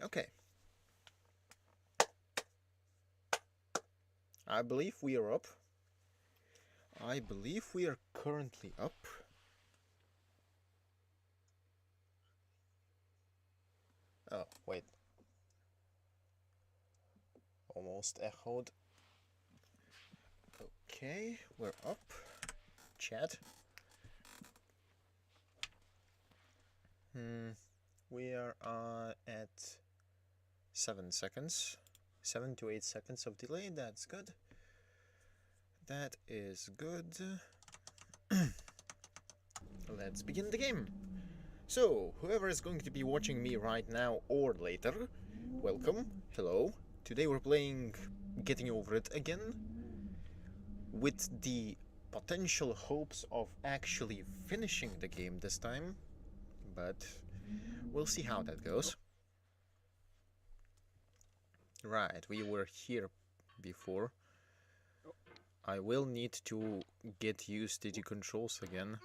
Okay. I believe we are up. I believe we are currently up. Oh, wait. Almost echoed. Okay, we're up. Chat. We are at 7 seconds. 7 to 8 seconds of delay, that's good. That is good. Let's begin the game. So, whoever is going to be watching me right now or later, welcome, hello. Today we're playing Getting Over It again, with the potential hopes of actually finishing the game this time, but we'll see how that goes. Right, we were here before. I will need to get used to the controls again.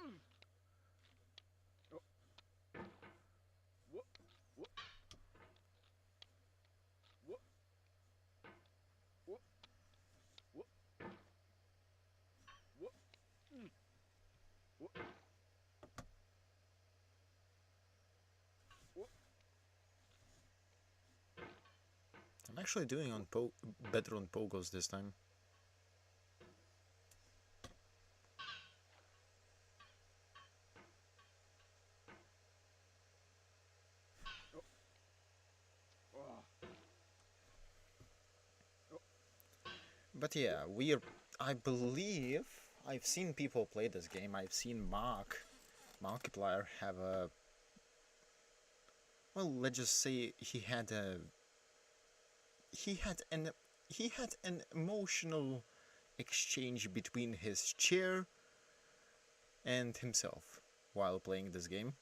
I'm actually doing on better on pogos this time. But yeah, I believe I've seen people play this game. I've seen Markiplier have a, well, let's just say he had an emotional exchange between his chair and himself while playing this game.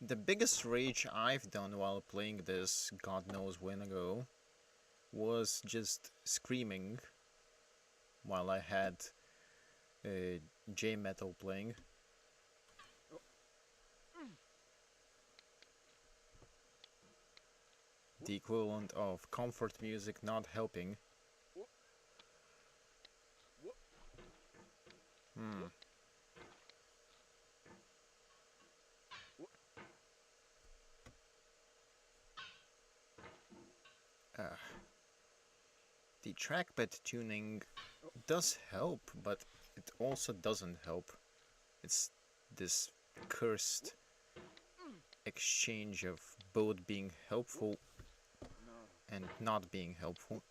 The biggest rage I've done while playing this, God knows when ago, was just screaming while I had J-Metal playing. The equivalent of comfort music not helping. The trackpad tuning does help, but it also doesn't help. It's this cursed exchange of both being helpful and not being helpful.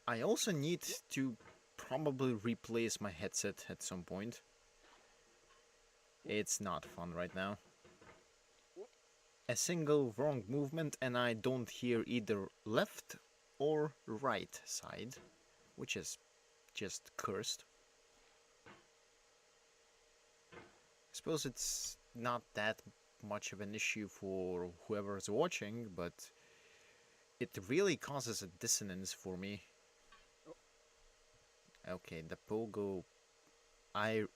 I also need to probably replace my headset at some point. It's not fun right now. A single wrong movement and I don't hear either left or right side, which is just cursed. I suppose it's not that much of an issue for whoever's watching, but it really causes a dissonance for me. Okay, the pogo... I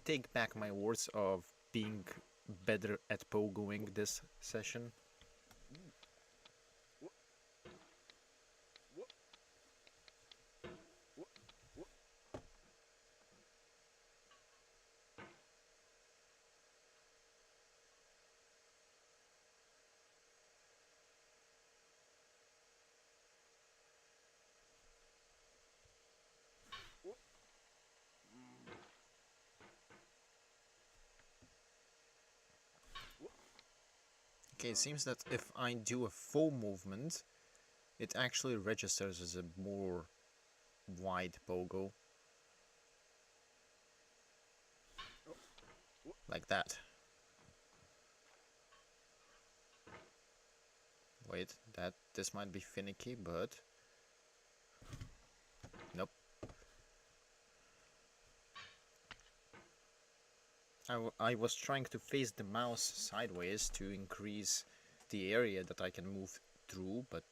take back my words of being better at pogoing this session. Okay, it seems that if I do a full movement, it actually registers as a more wide pogo. Like that. Wait, this might be finicky, but... Nope. I was trying to face the mouse sideways to increase the area that I can move true, but...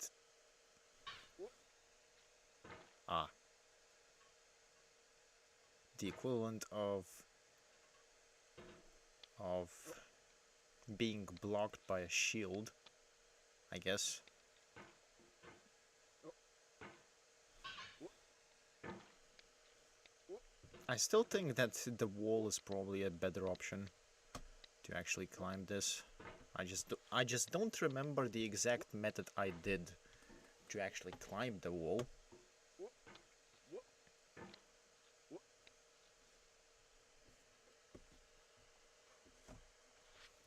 Ah. The equivalent of being blocked by a shield, I guess. I still think that the wall is probably a better option to actually climb this. I just don't remember the exact method I did to actually climb the wall.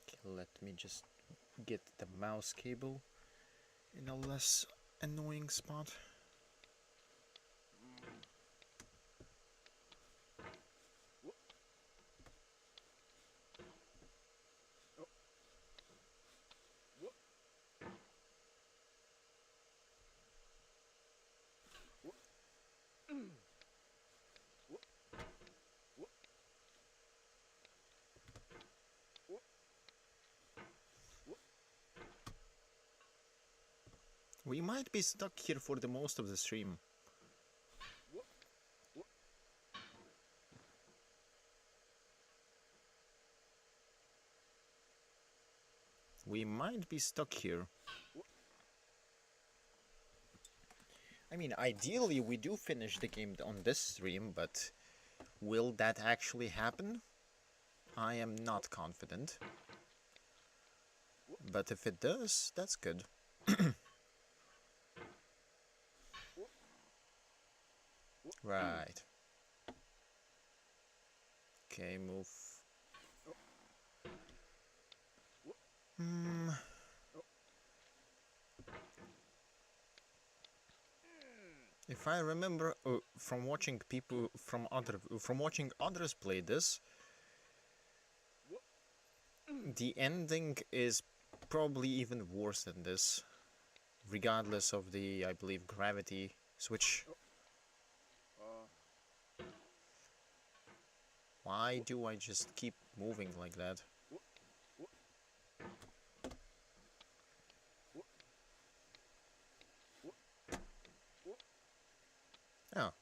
Okay, let me just get the mouse cable in a less annoying spot. We might be stuck here for the most of the stream. We might be stuck here. I mean, ideally we do finish the game on this stream, but will that actually happen? I am not confident. But if it does, that's good. Right. Okay, move. If I remember from watching people from watching others play this, the ending is probably even worse than this, regardless of the, I believe, gravity switch. Why do I just keep moving like that? Oh.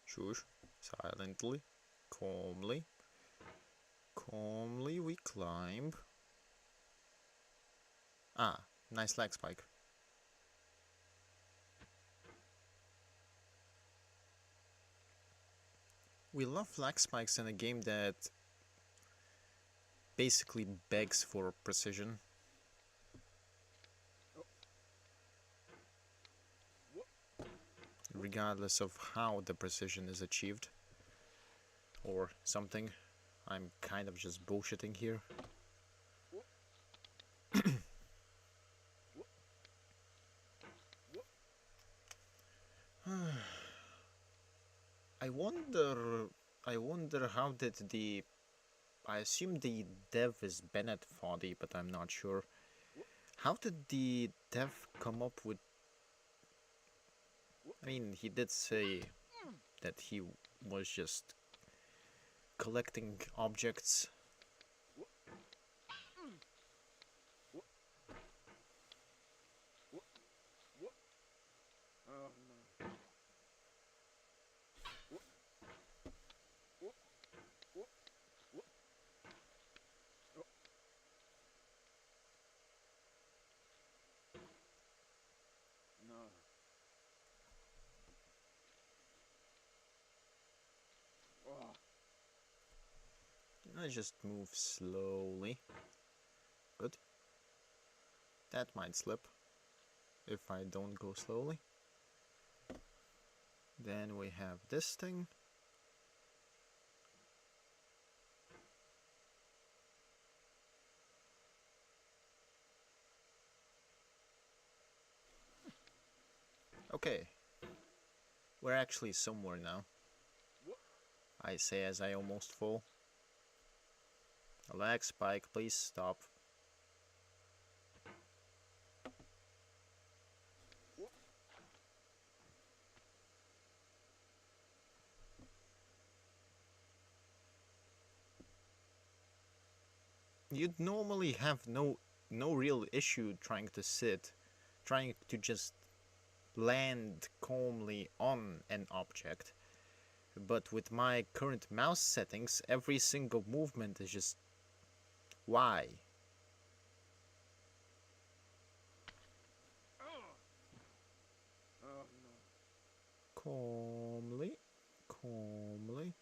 Shush. Silently. Calmly. Calmly we climb. Ah, nice lag spike. We love lag spikes in a game that basically begs for precision. Regardless of how the precision is achieved. Or something. I'm kind of just bullshitting here. I wonder how did the... I assume the dev is Bennett Foddy, but I'm not sure. How did the dev come up with... I mean, he did say that he was just collecting objects. I just move slowly. Good. That might slip if I don't go slowly. Then we have this thing. Okay. We're actually somewhere now. I say as I almost fall. A lag spike, please stop. You'd normally have no no real issue trying to sit, trying to just land calmly on an object. But with my current mouse settings, every single movement is just... why? Calmly, calmly.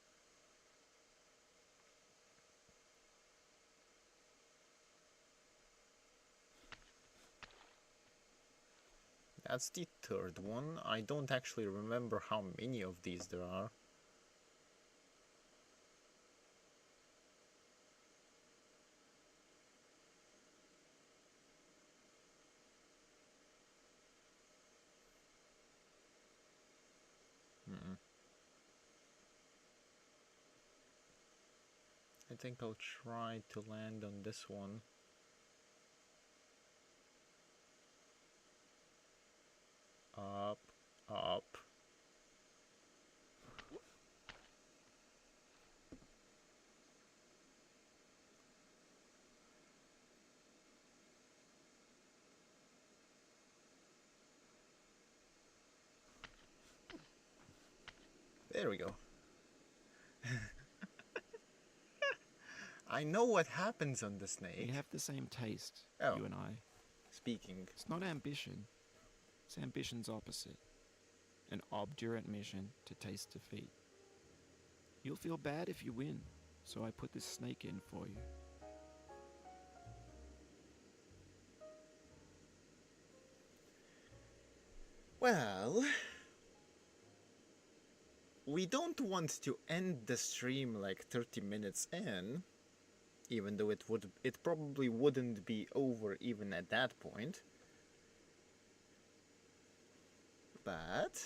That's the third one. I don't actually remember how many of these there are. I think I'll try to land on this one. Up, up. There we go. I know what happens on the snake. We have the same taste, Oh. you and I. Speaking. It's not ambition. It's ambition's opposite. An obdurate mission to taste defeat. You'll feel bad if you win, so I put this snake in for you. Well, we don't want to end the stream like 30 minutes in, even though it probably wouldn't be over even at that point. But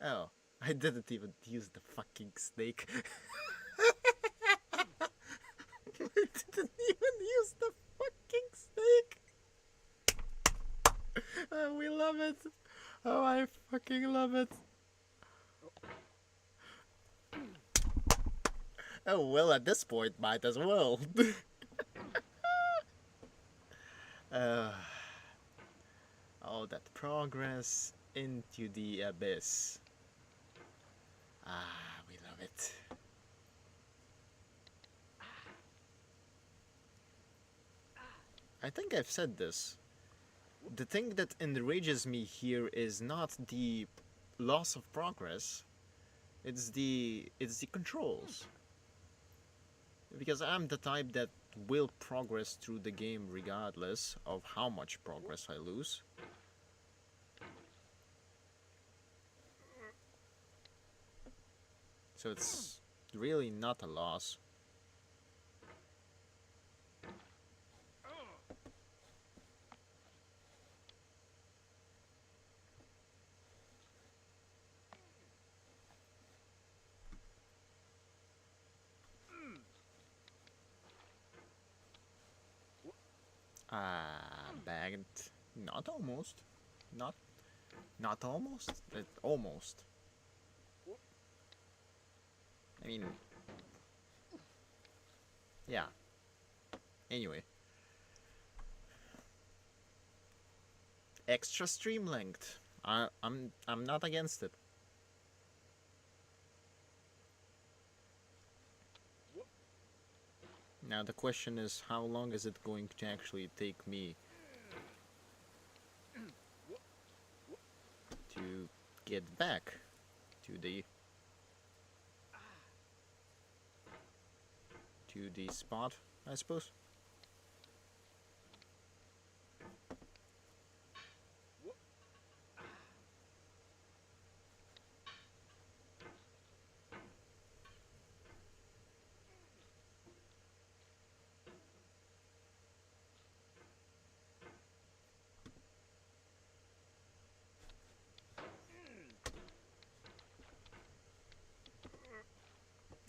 oh, I didn't even use the fucking snake. I didn't even use the fucking snake. Oh, we love it. Oh, I fucking love it. Oh, well, at this point, might as well. All that progress into the abyss. Ah, we love it. I think I've said this. The thing that enrages me here is not the loss of progress. It's the controls. Because I'm the type that will progress through the game regardless of how much progress I lose. So it's really not a loss. Bagged. Not almost. Not almost. Almost. I mean... yeah. Anyway. Extra stream length. I'm not against it. Now the question is, how long is it going to actually take me to get back to the spot, I suppose?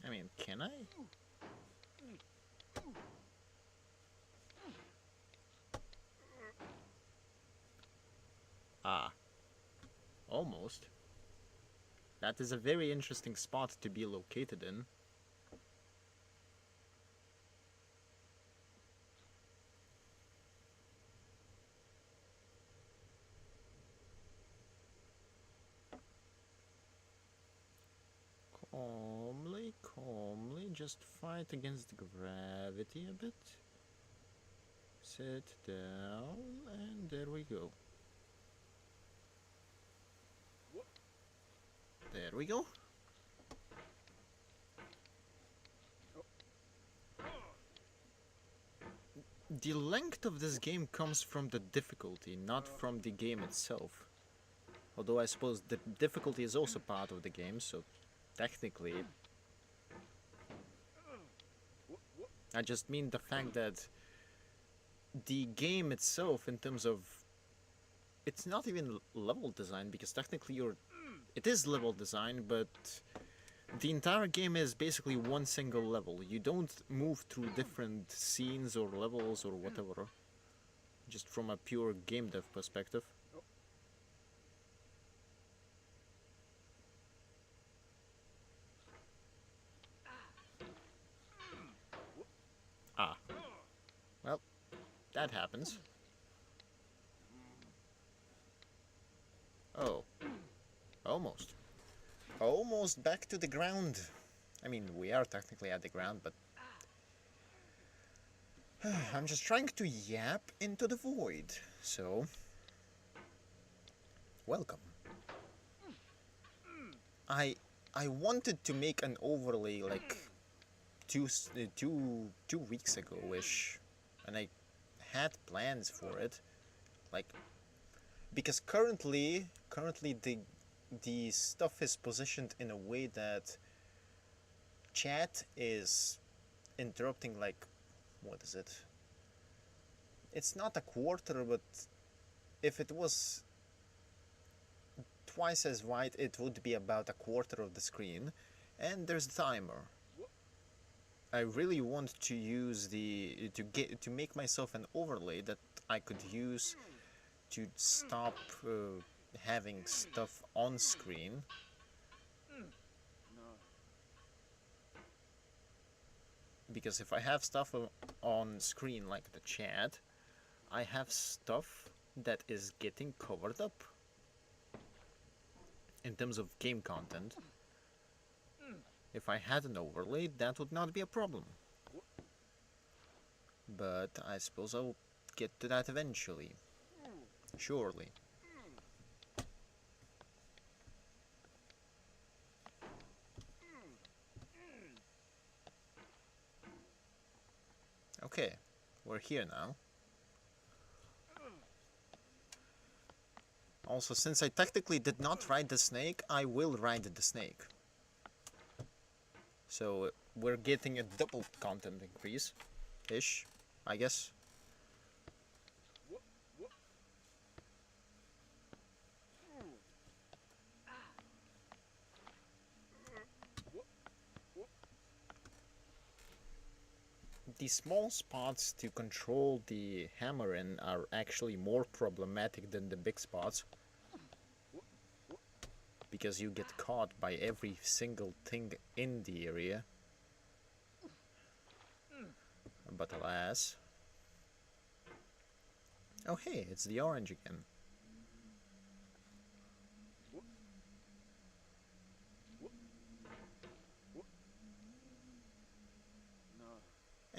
I mean, can I? Ah. Almost. That is a very interesting spot to be located in. calmly, calmly, just fight against gravity a bit. Sit down, and there we go. There we go. The length of this game comes from the difficulty, not from the game itself. Although I suppose the difficulty is also part of the game, so technically... I just mean the fact that the game itself, in terms of... It's not even level design, because technically it is level design, but the entire game is basically one single level. You don't move through different scenes or levels or whatever, just from a pure game dev perspective. Ah. Well, that happens. Oh. Almost. Almost back to the ground. I mean, we are technically at the ground, but... I'm just trying to yap into the void, so... Welcome. I wanted to make an overlay like two weeks ago-ish, and I had plans for it, like, because currently the stuff is positioned in a way that chat is interrupting, like, what is it? It's not a quarter, but if it was twice as wide, it would be about a quarter of the screen, and there's a timer. I really want to use to make myself an overlay that I could use to stop having stuff on screen. Because if I have stuff on screen like the chat, I have stuff that is getting covered up in terms of game content. If I had an overlay, that would not be a problem. But I suppose I'll get to that eventually. Surely. Okay, we're here now. Also, since I technically did not ride the snake, I will ride the snake. So we're getting a double content increase-ish, I guess. The small spots to control the hammer in are actually more problematic than the big spots, because you get caught by every single thing in the area. But alas... Oh hey, it's the orange again.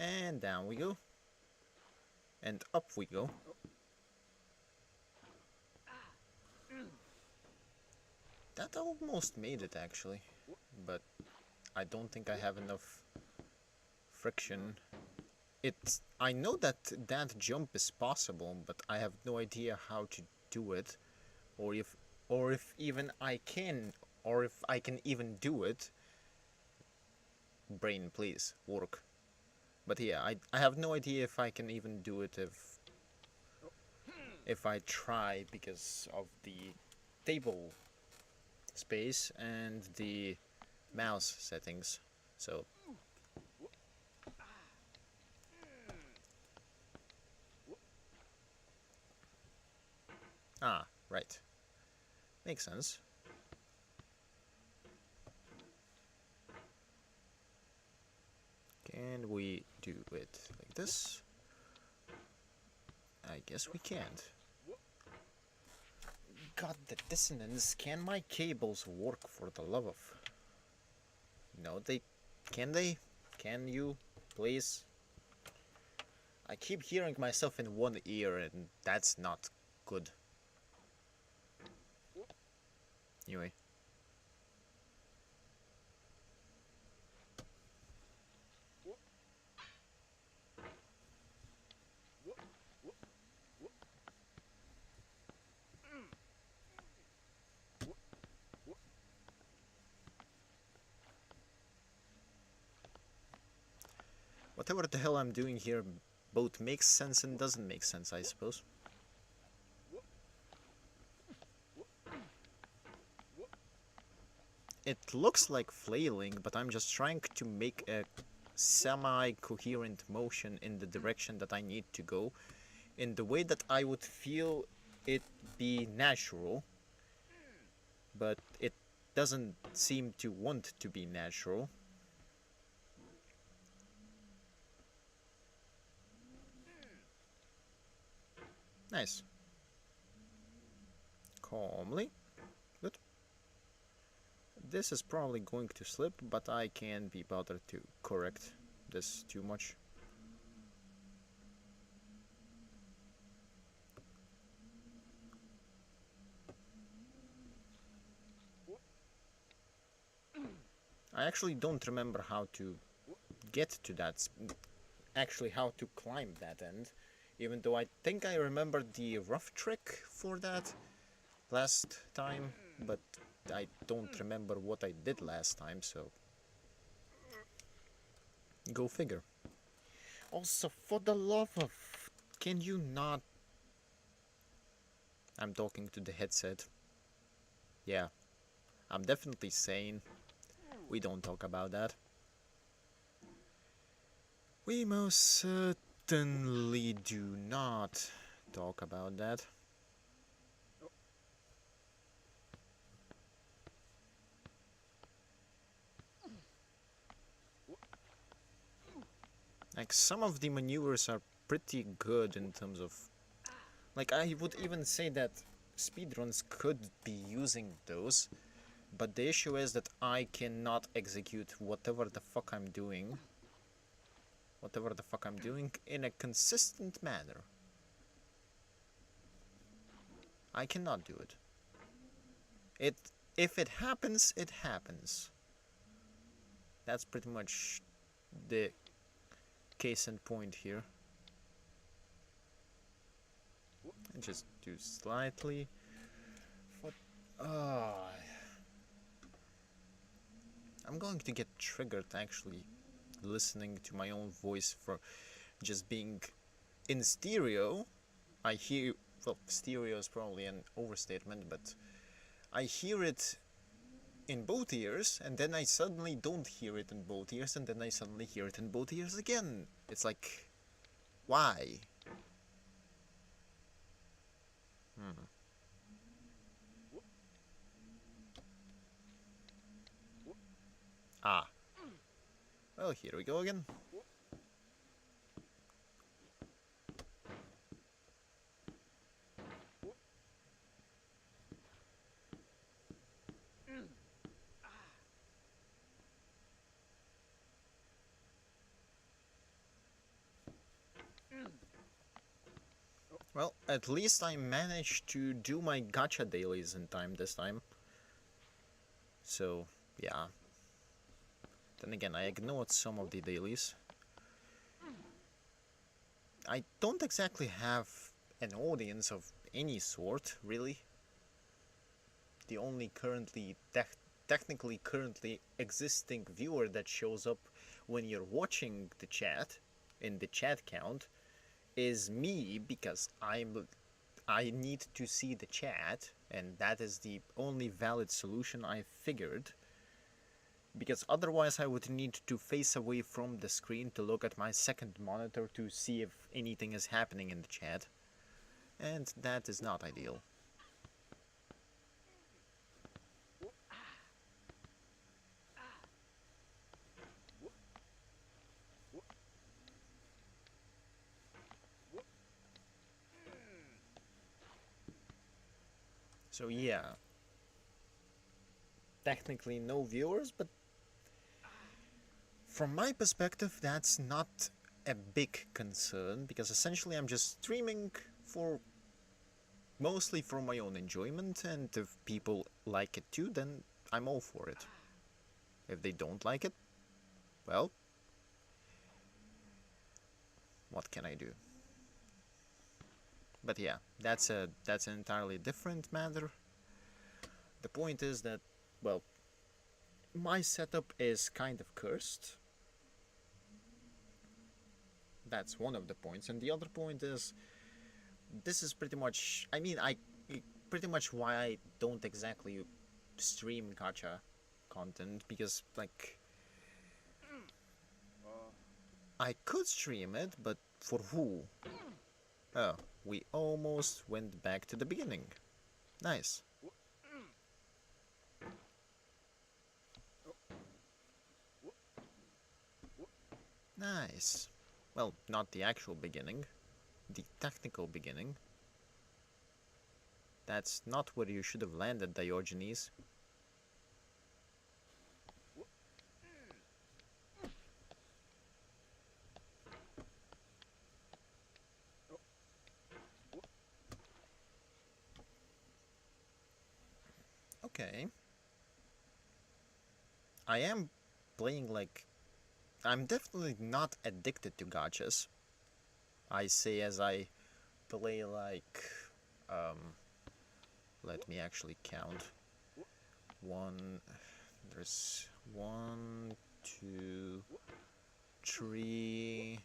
And down we go. And up we go. That almost made it, actually. But I don't think I have enough friction. I know that that jump is possible, but I have no idea how to do it, or if even I can, or if I can even do it. Brain, please work. But yeah, I have no idea if I can even do it if I try, because of the table space and the mouse settings. So right. Makes sense. Can we do it like this? I guess we can't. God, the dissonance. Can my cables work, for the love of... No, they... Can they? Can you? Please? I keep hearing myself in one ear, and that's not good. Anyway. Whatever the hell I'm doing here both makes sense and doesn't make sense, I suppose. It looks like flailing, but I'm just trying to make a semi-coherent motion in the direction that I need to go, in the way that I would feel it be natural, but it doesn't seem to want to be natural. Nice. Calmly. Good. This is probably going to slip, but I can't be bothered to correct this too much. I actually don't remember how to get to that, actually how to climb that end, even though I think I remember the rough trick for that last time, but I don't remember what I did last time, so go figure. Also, for the love of... Can you not... I'm talking to the headset. Yeah, I'm definitely sane. We don't talk about that. We most certainly do not talk about that. Like, some of the maneuvers are pretty good in terms of... Like, I would even say that speedruns could be using those, but the issue is that I cannot execute whatever the fuck I'm doing in a consistent manner. I cannot do it. If it happens, it happens. That's pretty much the case in point here. And just do slightly. I'm going to get triggered actually listening to my own voice for just being in stereo. I hear, well, stereo is probably an overstatement, but I hear it in both ears, and then I suddenly don't hear it in both ears, and then I suddenly hear it in both ears again. It's like, why? Ah. Well, here we go again. Well, at least I managed to do my gacha dailies in time this time. So, yeah. Then again, I ignored some of the dailies. I don't exactly have an audience of any sort, really. The only technically currently existing viewer that shows up when you're watching the chat, in the chat count, is me, because I need to see the chat, and that is the only valid solution I figured. Because otherwise I would need to face away from the screen to look at my second monitor to see if anything is happening in the chat. And that is not ideal. So yeah. Technically no viewers, but From my perspective, that's not a big concern, because essentially I'm just streaming for mostly for my own enjoyment, and if people like it too, then I'm all for it. If they don't like it, well, what can I do? But yeah, that's an entirely different matter. The point is that, well, my setup is kind of cursed. That's one of the points, and the other point is, this is pretty much, I mean, pretty much why I don't exactly stream gacha content, because, like, I could stream it, but for who? Oh, we almost went back to the beginning. Nice. Nice. Well, not the actual beginning. The technical beginning. That's not where you should have landed, Diogenes. Okay. I am playing like... I'm definitely not addicted to gachas. I say as I play like... let me actually count. There's 1, 2, 3,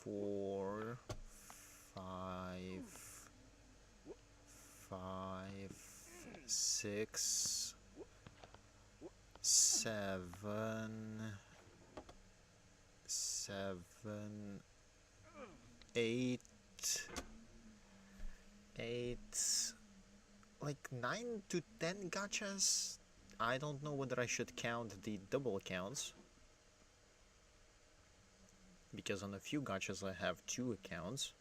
4, 5, 6, 7, 8, like 9 to 10 gachas. I don't know whether I should count the double accounts, because on a few gachas I have 2 accounts.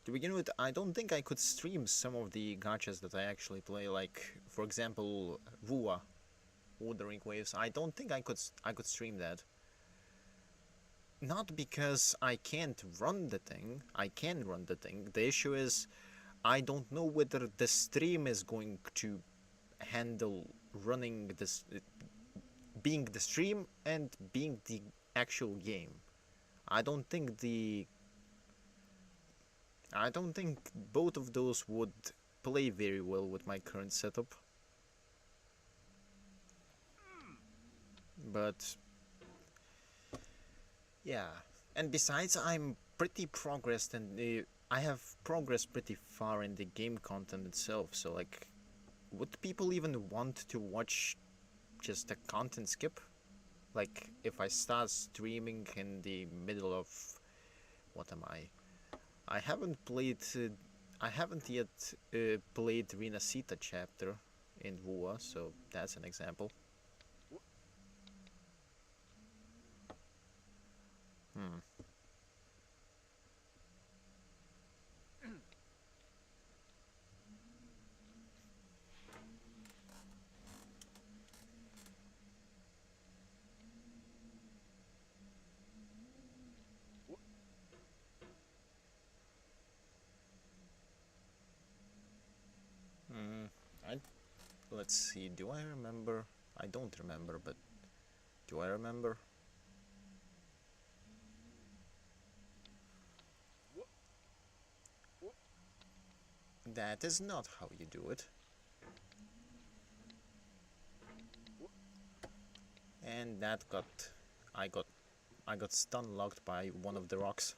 To begin with, I don't think I could stream some of the gachas that I actually play, like, for example, Vua, Wuthering Waves. I don't think I could stream that. Not because I can't run the thing. I can run the thing. The issue is, I don't know whether the stream is going to handle running this, being the stream and being the actual game. I don't think both of those would play very well with my current setup. But yeah, and besides, I'm pretty progressed, and I have progressed pretty far in the game content itself, so like, would people even want to watch just a content skip? Like, if I start streaming in the middle of... what am I? I haven't yet played Renacita chapter in Vua, so that's an example. Let's see, do I remember? I don't remember, but do I remember? That is not how you do it. And I got stun locked by one of the rocks.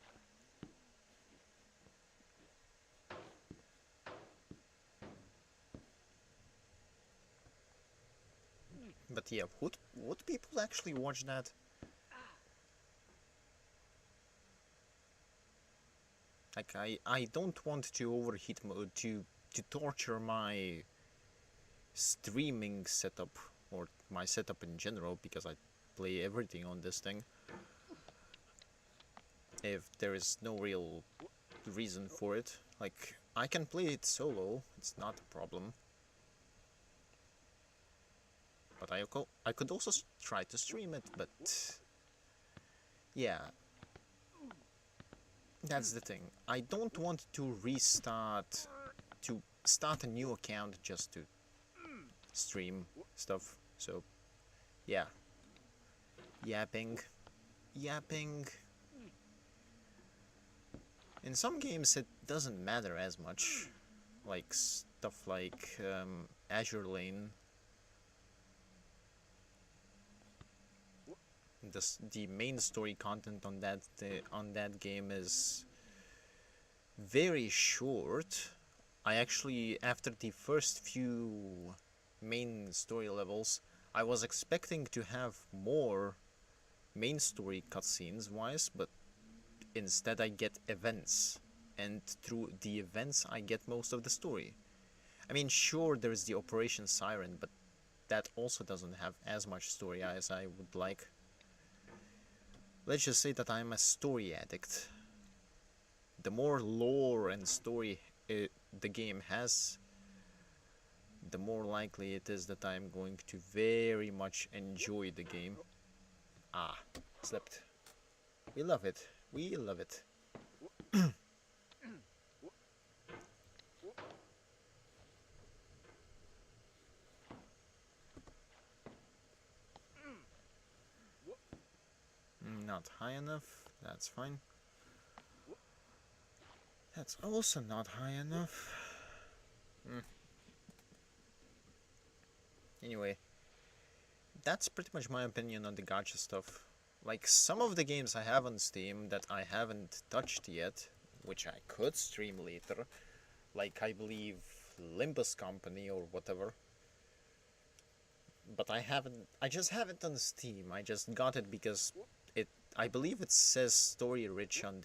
But yeah, would people actually watch that? Like, I don't want to overheat mode to torture my streaming setup, or my setup in general, because I play everything on this thing. If there is no real reason for it, like, I can play it solo, it's not a problem. But I could also try to stream it, but yeah, that's the thing. I don't want to start a new account just to stream stuff. So yeah, yapping. In some games it doesn't matter as much, like stuff like Azure Lane. The main story content on that game is very short. I actually, after the first few main story levels, I was expecting to have more main story cutscenes wise, but instead I get events, and through the events I get most of the story. I mean, sure, there's the Operation Siren, but that also doesn't have as much story as I would like. Let's just say that I'm a story addict. The more lore and story the game has, the more likely it is that I'm going to very much enjoy the game. Ah, slept. We love it. We love it. Not high enough. That's fine. That's also not high enough. Anyway, that's pretty much my opinion on the gacha stuff. Like, some of the games I have on Steam that I haven't touched yet, which I could stream later, like I believe Limbus Company or whatever. But I just have it on Steam. I just got it because I believe it says story rich on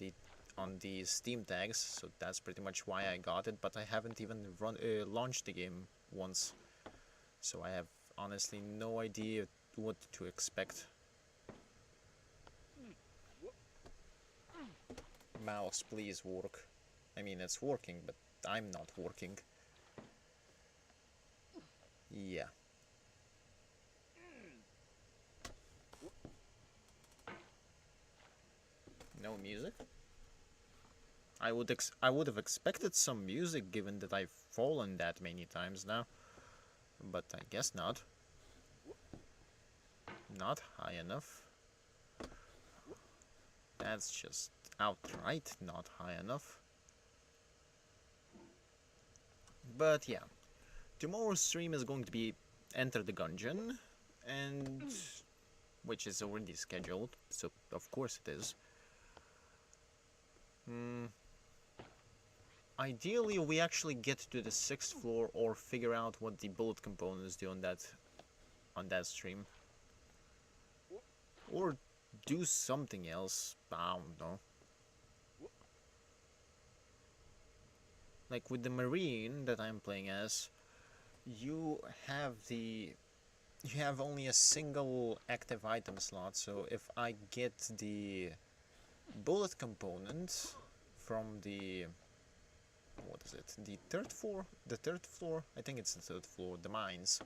the Steam tags, so that's pretty much why I got it, but I haven't even launched the game once. So I have honestly no idea what to expect. Mouse, please work. I mean, it's working, but I'm not working. Yeah. No music? I would have expected some music given that I've fallen that many times now. But I guess not. Not high enough. That's just outright not high enough. But yeah. Tomorrow's stream is going to be Enter the Gungeon, and which is already scheduled, so of course it is. Ideally, we actually get to the 6th floor or figure out what the bullet components do on that stream, or do something else. I don't know. Like with the Marine that I'm playing as, you have only a single active item slot. So if I get the bullet component from the what is it? The third floor? The third floor? I think it's the third floor. The mines.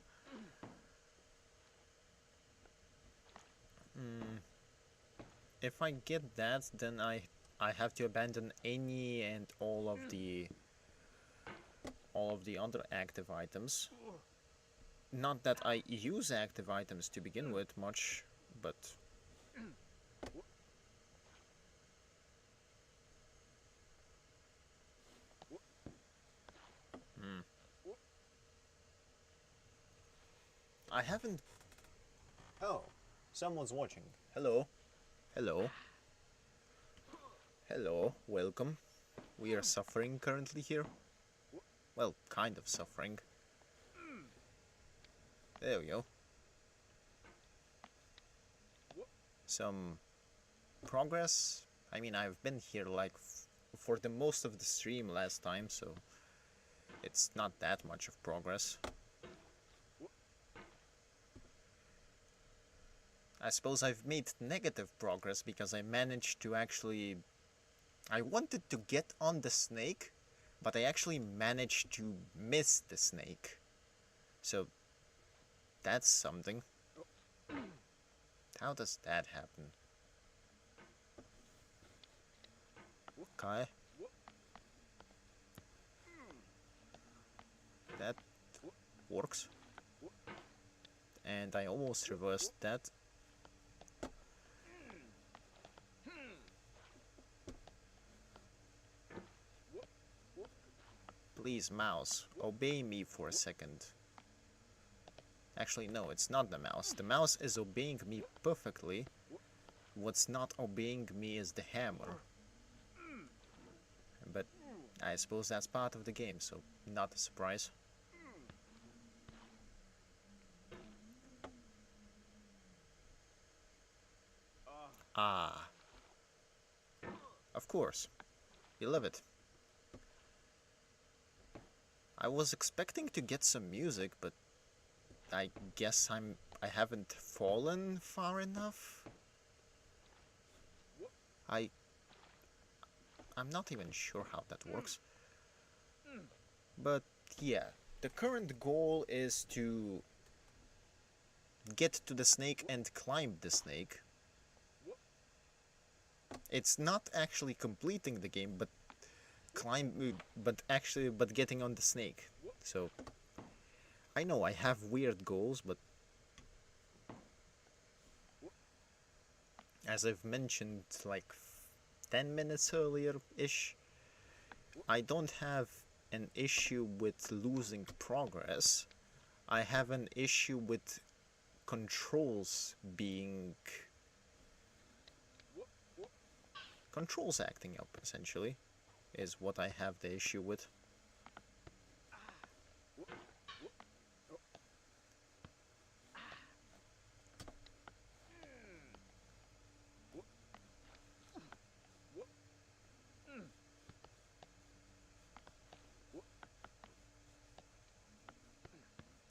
If I get that, then I have to abandon any and all of the other active items. Not that I use active items to begin with much, but I haven't. Oh, someone's watching. Hello. Hello. Hello. Welcome. We are suffering currently here. Well, kind of suffering. There we go. Some progress. I mean, I've been here like for the most of the stream last time, so it's not that much of progress. I suppose I've made negative progress because I managed to actually... I wanted to get on the snake, but I actually managed to miss the snake. So That's something. How does that happen? Okay. That works. And I almost reversed that. Please, mouse, obey me for a second. Actually, no, it's not the mouse. The mouse is obeying me perfectly. What's not obeying me is the hammer. But I suppose that's part of the game, so not a surprise. Ah. Of course. You love it. I was expecting to get some music, but I guess I haven't fallen far enough. I'm not even sure how that works. But yeah, the current goal is to get to the snake and climb the snake. It's not actually completing the game, but getting on the snake. So I know I have weird goals, but as I've mentioned like 10 minutes earlier-ish, I don't have an issue with losing progress. I have an issue with controls acting up, essentially, is what I have the issue with.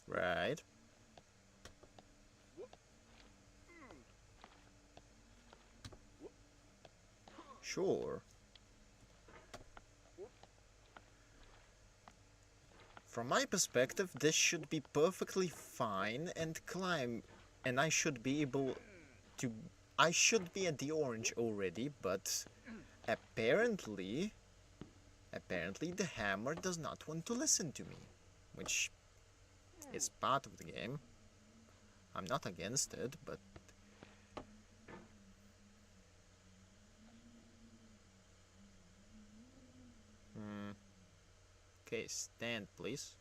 Right. Sure. From my perspective, this should be perfectly fine and climb, and I should be able to... I should be at the orange already, but apparently the hammer does not want to listen to me, which is part of the game. I'm not against it, but... Okay, stand, please.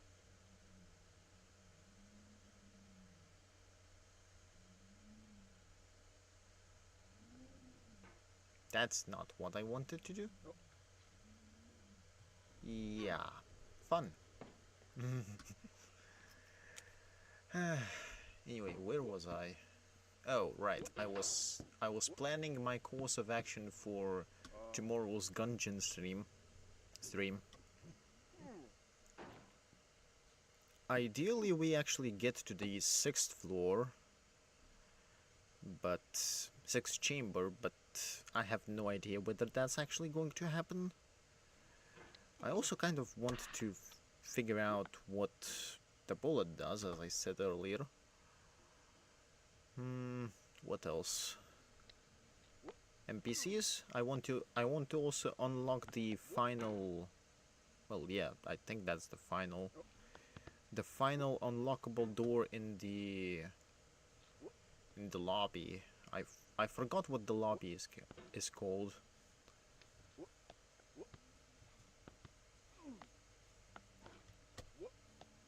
That's not what I wanted to do. Yeah, fun. Anyway, where was I? Oh, right. I was planning my course of action for tomorrow's Gungeon stream. Ideally, we actually get to the 6th floor, but 6th chamber, but I have no idea whether that's actually going to happen. I also kind of want to figure out what the bullet does, as I said earlier. What else? NPCs? I want to also unlock the final... Well, yeah, I think that's the final unlockable door in the lobby. I forgot what the lobby is called.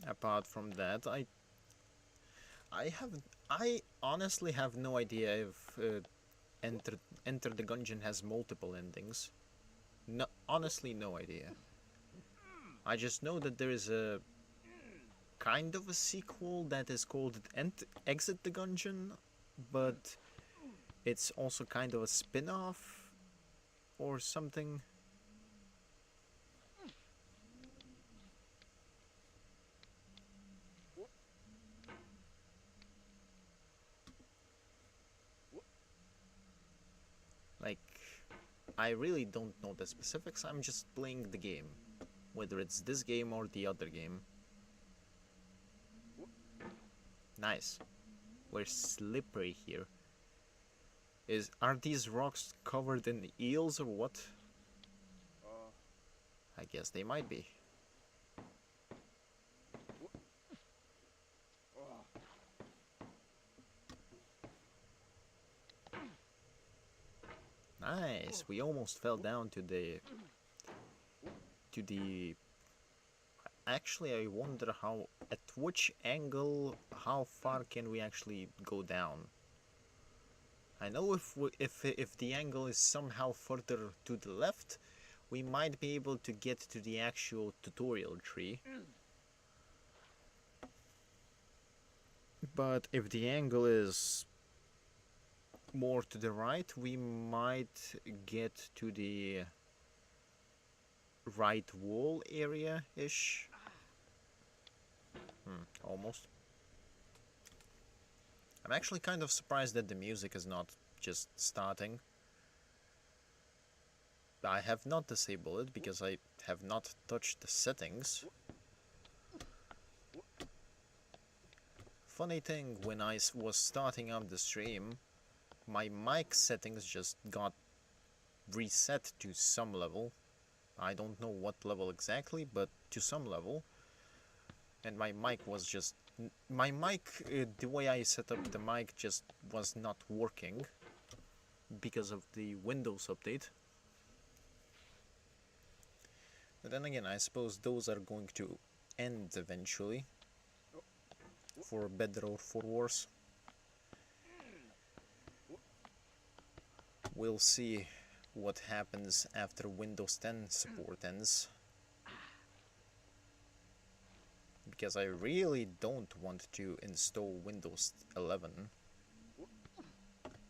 Apart from that, I honestly have no idea if Enter the Gungeon has multiple endings. No, honestly, no idea. I just know that there is a kind of a sequel that is called Exit the Gungeon, but it's also kind of a spin-off or something. Like, I really don't know the specifics, I'm just playing the game. Whether it's this game or the other game. Nice. We're slippery here. Are these rocks covered in eels or what? I guess they might be. Nice. We almost fell down to the actually, I wonder at which angle, how far can we actually go down? I know if the angle is somehow further to the left, we might be able to get to the actual tutorial tree. But if the angle is more to the right, we might get to the right wall area-ish. Almost. I'm actually kind of surprised that the music is not just starting. I have not disabled it because I have not touched the settings. Funny thing, when I was starting up the stream, my mic settings just got reset to some level. I don't know what level exactly, but to some level. And my mic was just... My mic, the way I set up the mic just was not working because of the Windows update. But then again, I suppose those are going to end eventually, for better or for worse. We'll see what happens after Windows 10 support ends. Because I really don't want to install Windows 11.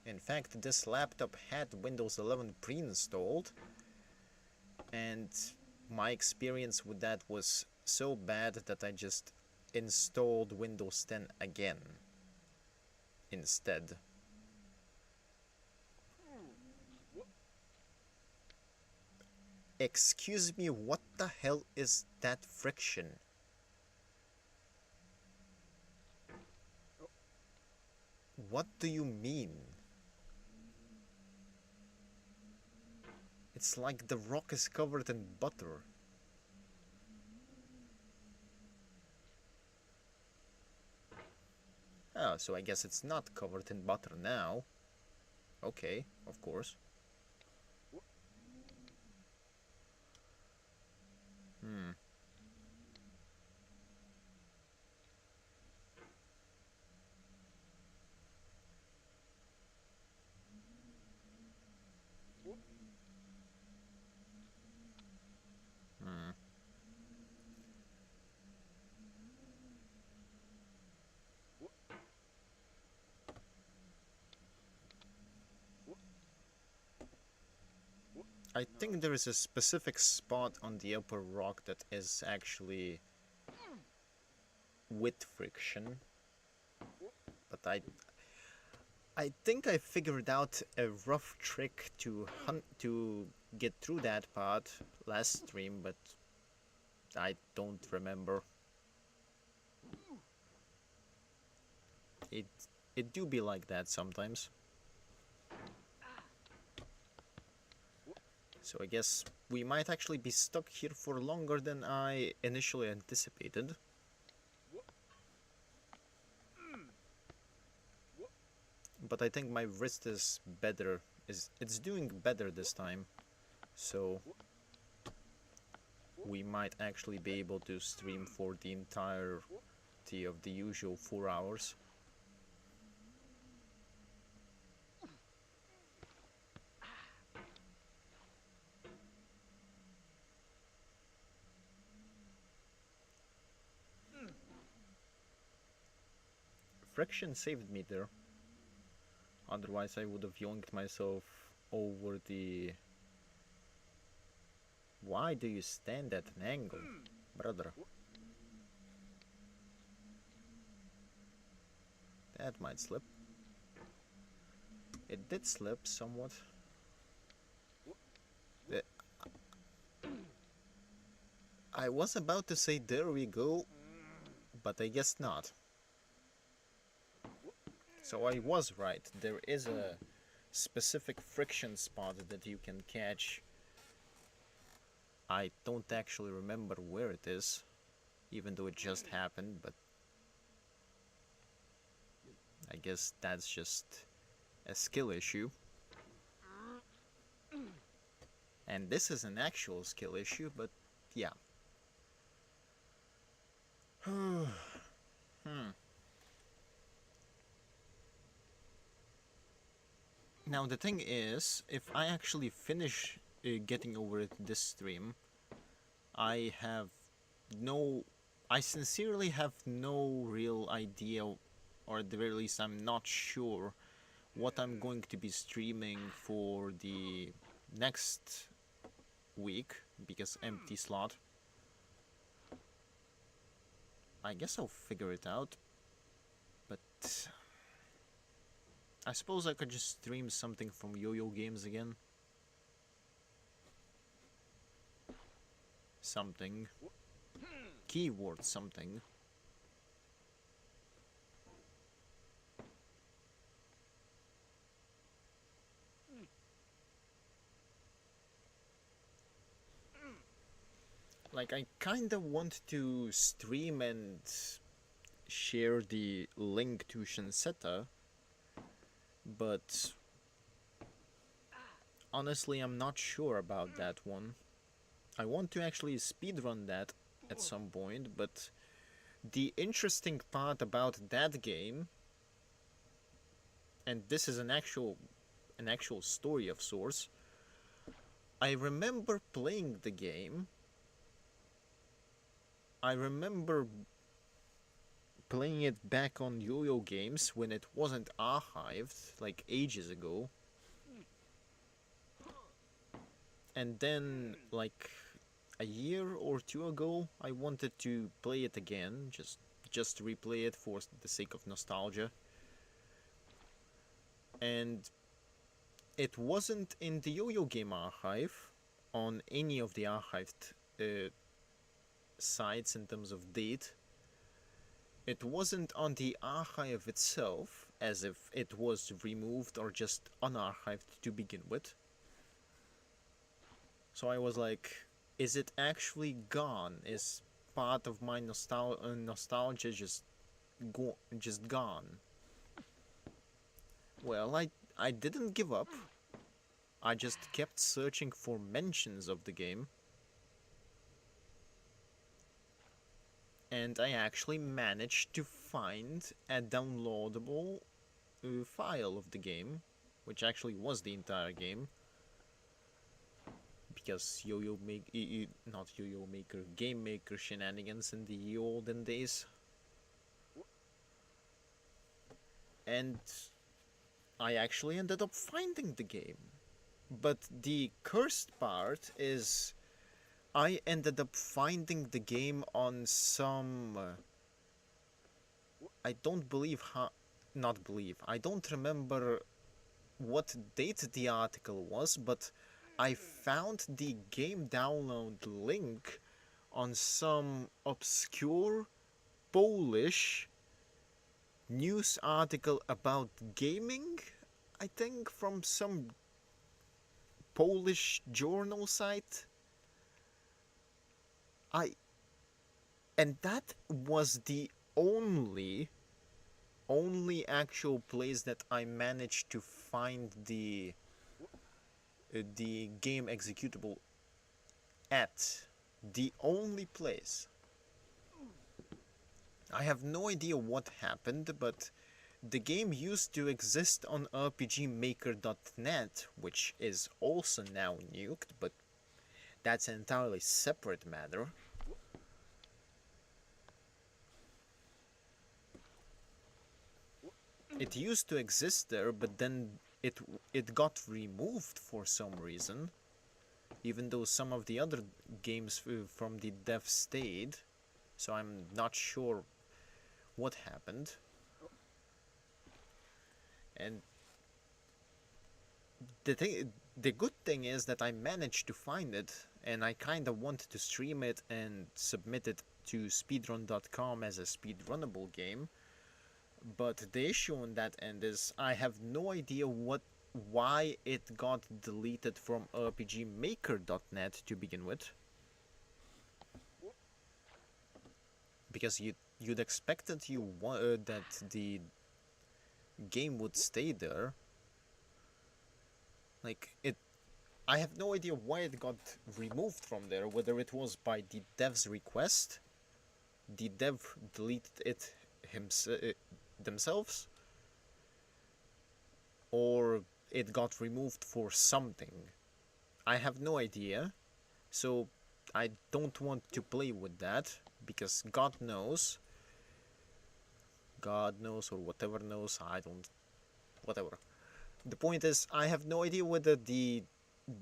In fact, this laptop had Windows 11 pre-installed, and my experience with that was so bad that I just installed Windows 10 again instead. Excuse me, what the hell is that friction? What do you mean? It's like the rock is covered in butter. Oh, so I guess it's not covered in butter now. Okay, of course. I think there is a specific spot on the upper rock that is actually with friction, but I think I figured out a rough trick to get through that part last stream, but I don't remember. It do be like that sometimes. So I guess we might actually be stuck here for longer than I initially anticipated. But I think my wrist is better. It's doing better this time. So we might actually be able to stream for the entirety of the usual 4 hours. Friction saved me there. Otherwise I would have yoinked myself over the... Why do you stand at an angle, brother? That might slip. It did slip somewhat. I was about to say there we go, but I guess not. So I was right. There is a specific friction spot that you can catch. I don't actually remember where it is, even though it just happened, but I guess that's just a skill issue. And this is an actual skill issue, but yeah. Now the thing is, if I actually finish getting over it this stream, I have no... I sincerely have no real idea, or at the very least I'm not sure what I'm going to be streaming for the next week, because empty slot. I guess I'll figure it out, but I suppose I could just stream something from Yo-Yo Games again. Something. Keyword something. Like, I kinda want to stream and share the link to Shinseta, but honestly I'm not sure about that one. I want to actually speedrun that at some point, but the interesting part about that game, and this is an actual story of sorts, I remember playing the game. I remember playing it back on Yo-Yo Games when it wasn't archived, like ages ago. And then, like a year or two ago, I wanted to play it again, just replay it for the sake of nostalgia. And it wasn't in the Yo-Yo Game archive, on any of the archived sites in terms of date. It wasn't on the archive itself, as if it was removed or just unarchived to begin with. So I was like, is it actually gone? Is part of my nostalgia just gone? Well, I didn't give up. I just kept searching for mentions of the game. And I actually managed to find a downloadable file of the game, which actually was the entire game. Because not Yo-Yo Maker, Game Maker shenanigans in the olden days. And I actually ended up finding the game. But the cursed part is I ended up finding the game on some... I don't remember what date the article was, but I found the game download link on some obscure Polish news article about gaming, I think, from some Polish journal site. And that was the only actual place that I managed to find the game executable at. The only place. I have no idea what happened, but the game used to exist on rpgmaker.net, which is also now nuked, but that's an entirely separate matter. It used to exist there, but then it got removed for some reason, even though some of the other games from the dev stayed, so I'm not sure what happened. And the good thing is that I managed to find it, and I kinda wanted to stream it and submit it to speedrun.com as a speedrunnable game, But the issue on that end is I have no idea why it got deleted from rpgmaker.net to begin with. Because you'd expect that that the game would stay there. Like I have no idea why it got removed from there, whether it was by the dev's request, the dev deleted it themselves, or it got removed for something. I have no idea, so I don't want to play with that, because God knows, or whatever knows, whatever. The point is, I have no idea whether the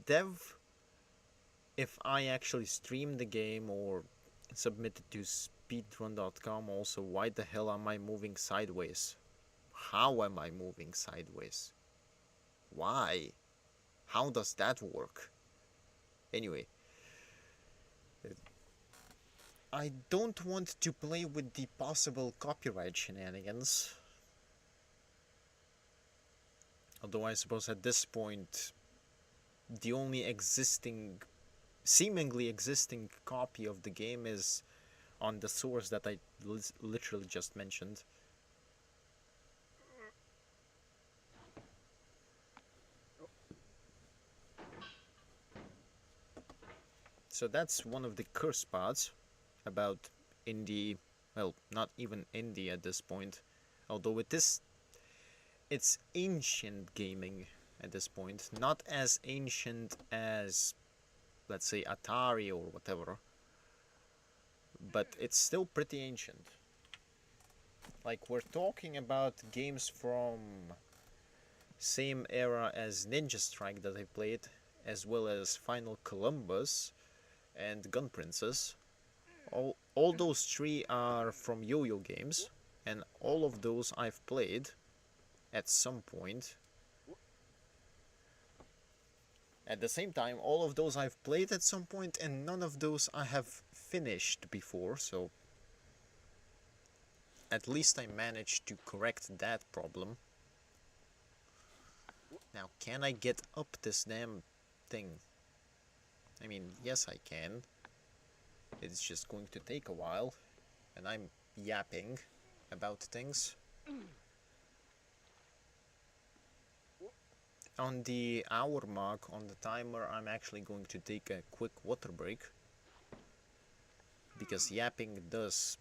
dev, if I actually stream the game or submit it to speedrun.com, also, why the hell am I moving sideways? How am I moving sideways? Why? How does that work? Anyway, I don't want to play with the possible copyright shenanigans. Although I suppose at this point, the only seemingly existing copy of the game is on the source that I literally just mentioned. So that's one of the curse parts about indie, well, not even indie at this point, although it's ancient gaming at this point, not as ancient as, let's say, Atari or whatever, but it's still pretty ancient. Like, we're talking about games from same era as Ninja Strike that I played, as well as Final Columbus and Gun Princess. All those three are from Yo-Yo games, and all of those I've played at some point. At the same time, all of those I've played at some point, and none of those I have finished before, so at least I managed to correct that problem. Now, can I get up this damn thing? I mean, yes I can. It's just going to take a while, and I'm yapping about things. On the hour mark on the timer, I'm actually going to take a quick water break, because yapping does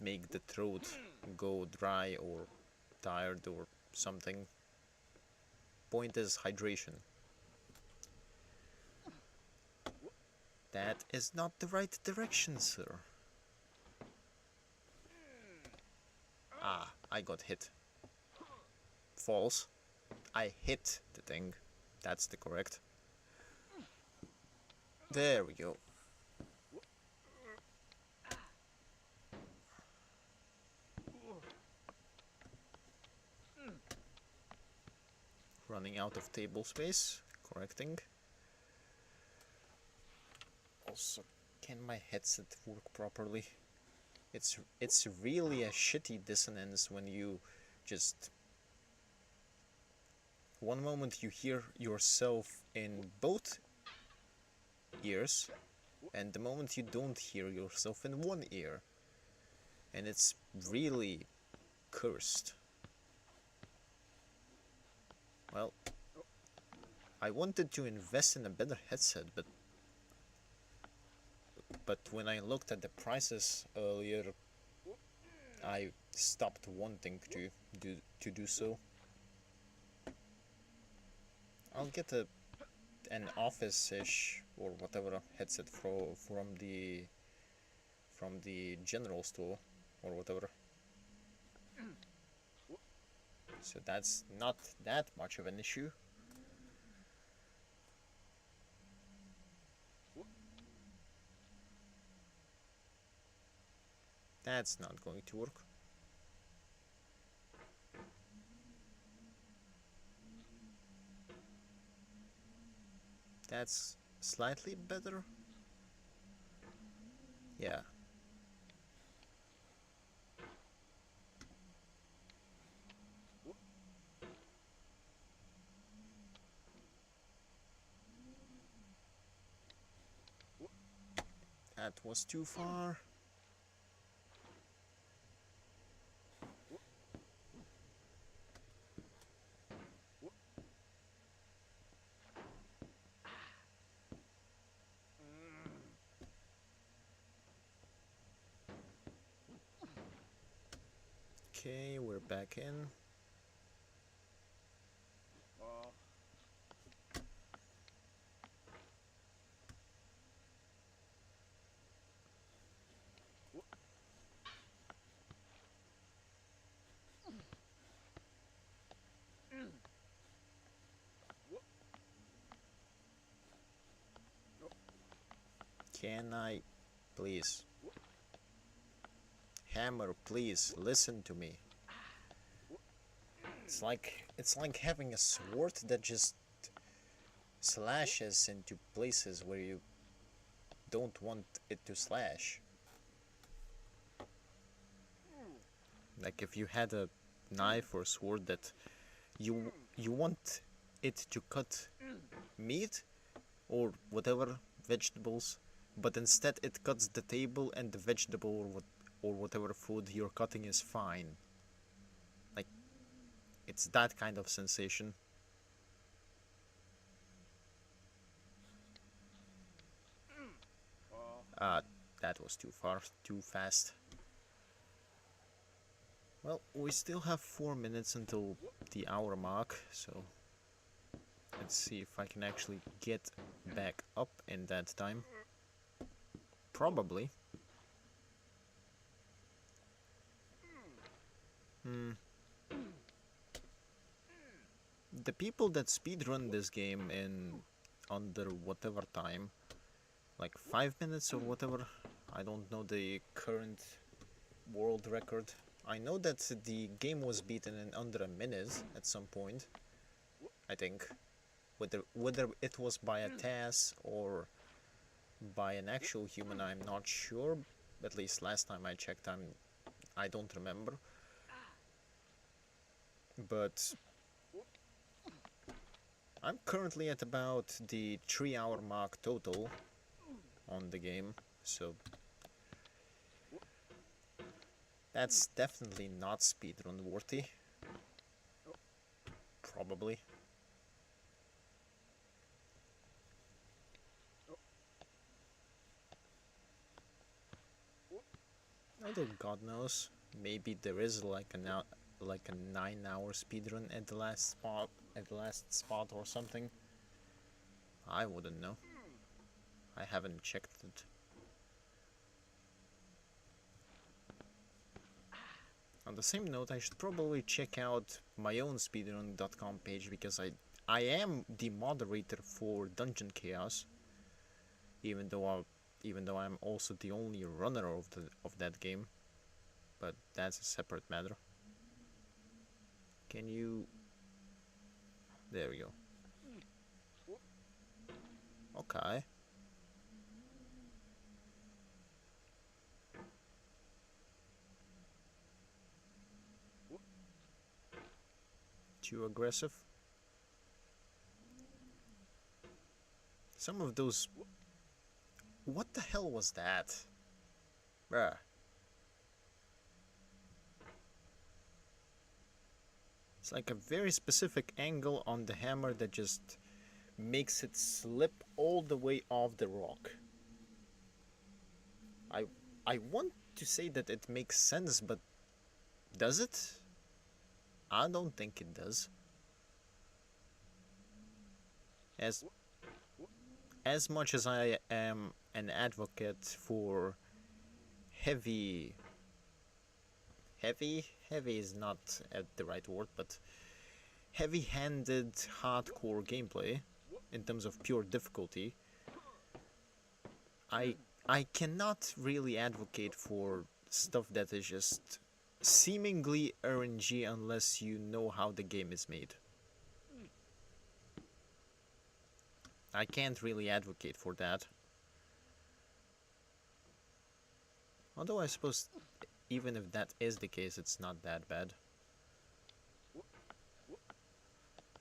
make the throat go dry or tired or something. Point is hydration. That is not the right direction, sir. Ah, I got hit. False. I hit the thing. That's the correct. There we go. Running out of table space. Correcting. Also, can my headset work properly? It's really a shitty dissonance when you just... One moment you hear yourself in both ears, and the moment you don't hear yourself in one ear. And it's really cursed. Well, I wanted to invest in a better headset, but when I looked at the prices earlier, I stopped wanting to do so. I'll get an office-ish or whatever headset from the general store or whatever. So that's not that much of an issue. That's not going to work. That's slightly better. Yeah. That was too far. Okay, we're back in. Can I, please? Hammer, please, listen to me. It's like having a sword that just slashes into places where you don't want it to slash. Like if you had a knife or sword that you want it to cut meat or whatever, vegetables, but instead it cuts the table and the vegetable or whatever food you're cutting is fine. Like it's that kind of sensation. That was too far, too fast. Well, we still have 4 minutes until the hour mark, so let's see if I can actually get back up in that time. Probably. The people that speedrun this game in under whatever time, like 5 minutes or whatever, I don't know the current world record. I know that the game was beaten in under a minute at some point, I think. Whether it was by a task or by an actual human, I'm not sure. At least last time I checked, I don't remember. But I'm currently at about the 3-hour mark total on the game, so that's definitely not speedrun worthy. Probably. Although God knows, maybe there is like a 9-hour speedrun at the last spot or something. I wouldn't know. I haven't checked it. On the same note, I should probably check out my own speedrun.com page because I am the moderator for Dungeon Chaos, even though I'm also the only runner of that game, but that's a separate matter. Can you? There we go. Okay. Too aggressive. Some of those. What the hell was that? Bruh. It's like a very specific angle on the hammer that just makes it slip all the way off the rock. I want to say that it makes sense, but does it? I don't think it does. As much as I am an advocate for heavy is not the right word, but heavy-handed hardcore gameplay in terms of pure difficulty, I cannot really advocate for stuff that is just seemingly RNG unless you know how the game is made. I can't really advocate for that. Although I suppose even if that is the case, it's not that bad.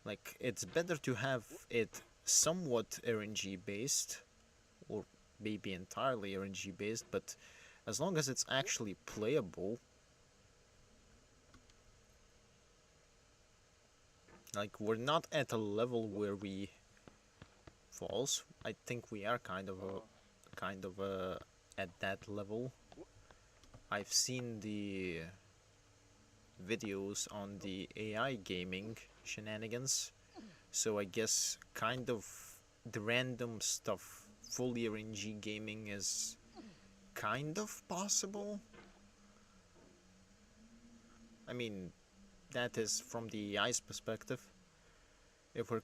Like, it's better to have it somewhat RNG based, or may be entirely RNG based, but as long as it's actually playable, like we're not at a level where we falls. I think we are kind of at that level. I've seen the videos on the AI gaming shenanigans, so I guess kind of the random stuff, fully RNG gaming is kind of possible. I mean, that is from the AI's perspective. If we're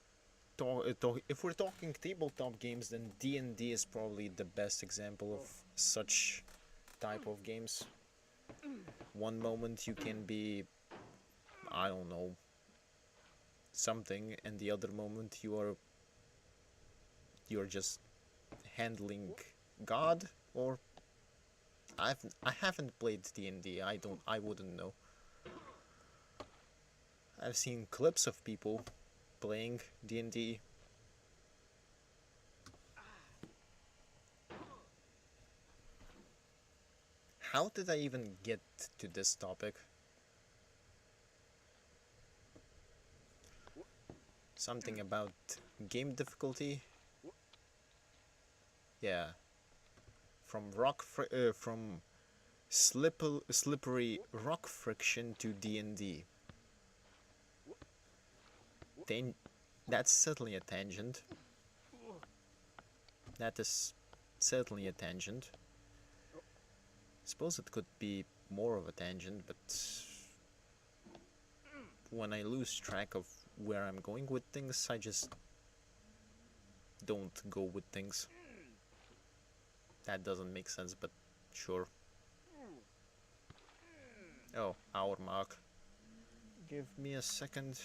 if we're talking tabletop games, then D&D is probably the best example of such type of games. One moment you can be, I don't know, something, and the other moment you're just handling God. Or I haven't played D&D. I wouldn't know. I've seen clips of people playing D&D. How did I even get to this topic? Something about game difficulty? Yeah. From from slippery rock friction to D&D. That's certainly a tangent. That is certainly a tangent. Suppose it could be more of a tangent, but when I lose track of where I'm going with things, I just don't go with things. That doesn't make sense, but sure. Oh, hour mark. Give me a second.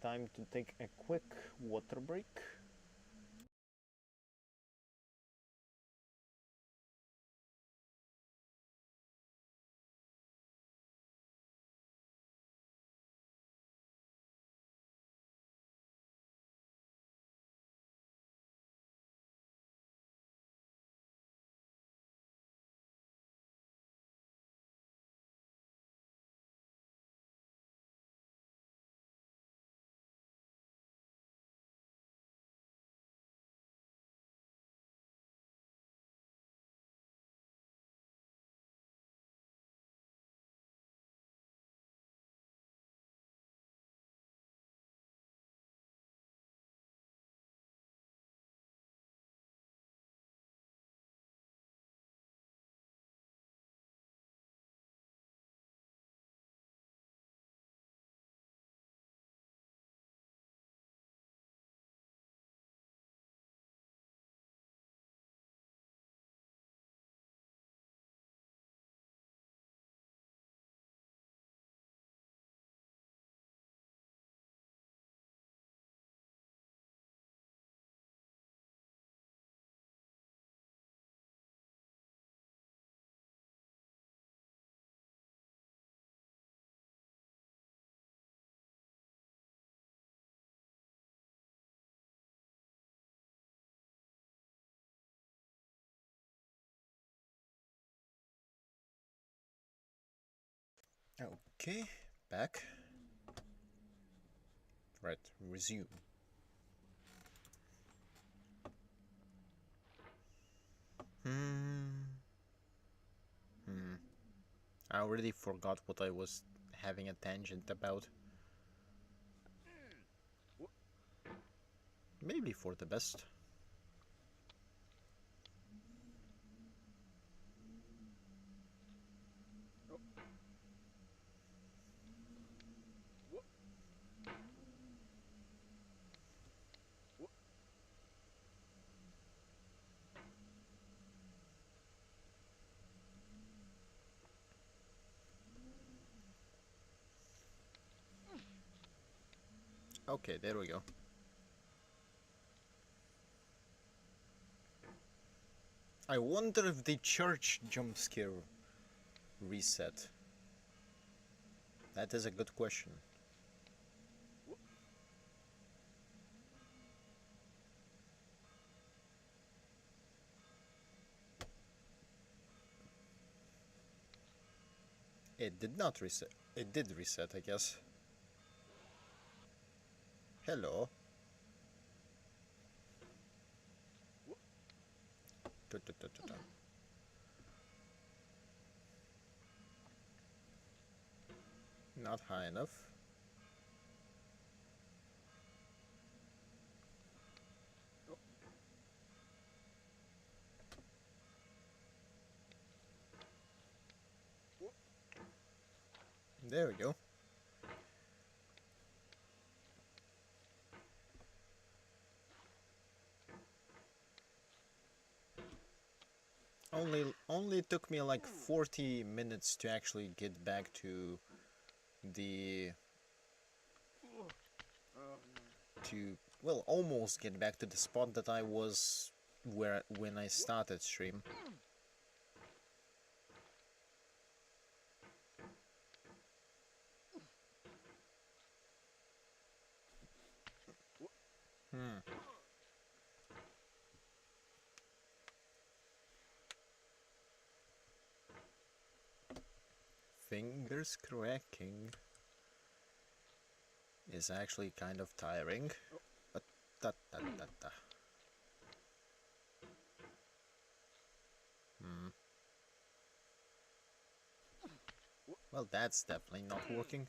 Time to take a quick water break. Okay, back. Right, resume. I already forgot what I was having a tangent about. Maybe for the best. Okay, there we go. I wonder if the church jump scare reset. That is a good question. It did not reset. It did reset, I guess. Hello. Tu. Not high enough. There we go. Only took me like 40 minutes to actually get back to the well, almost get back to the spot that I was when I started stream. Fingers cracking is actually kind of tiring. But da. Well, that's definitely not working.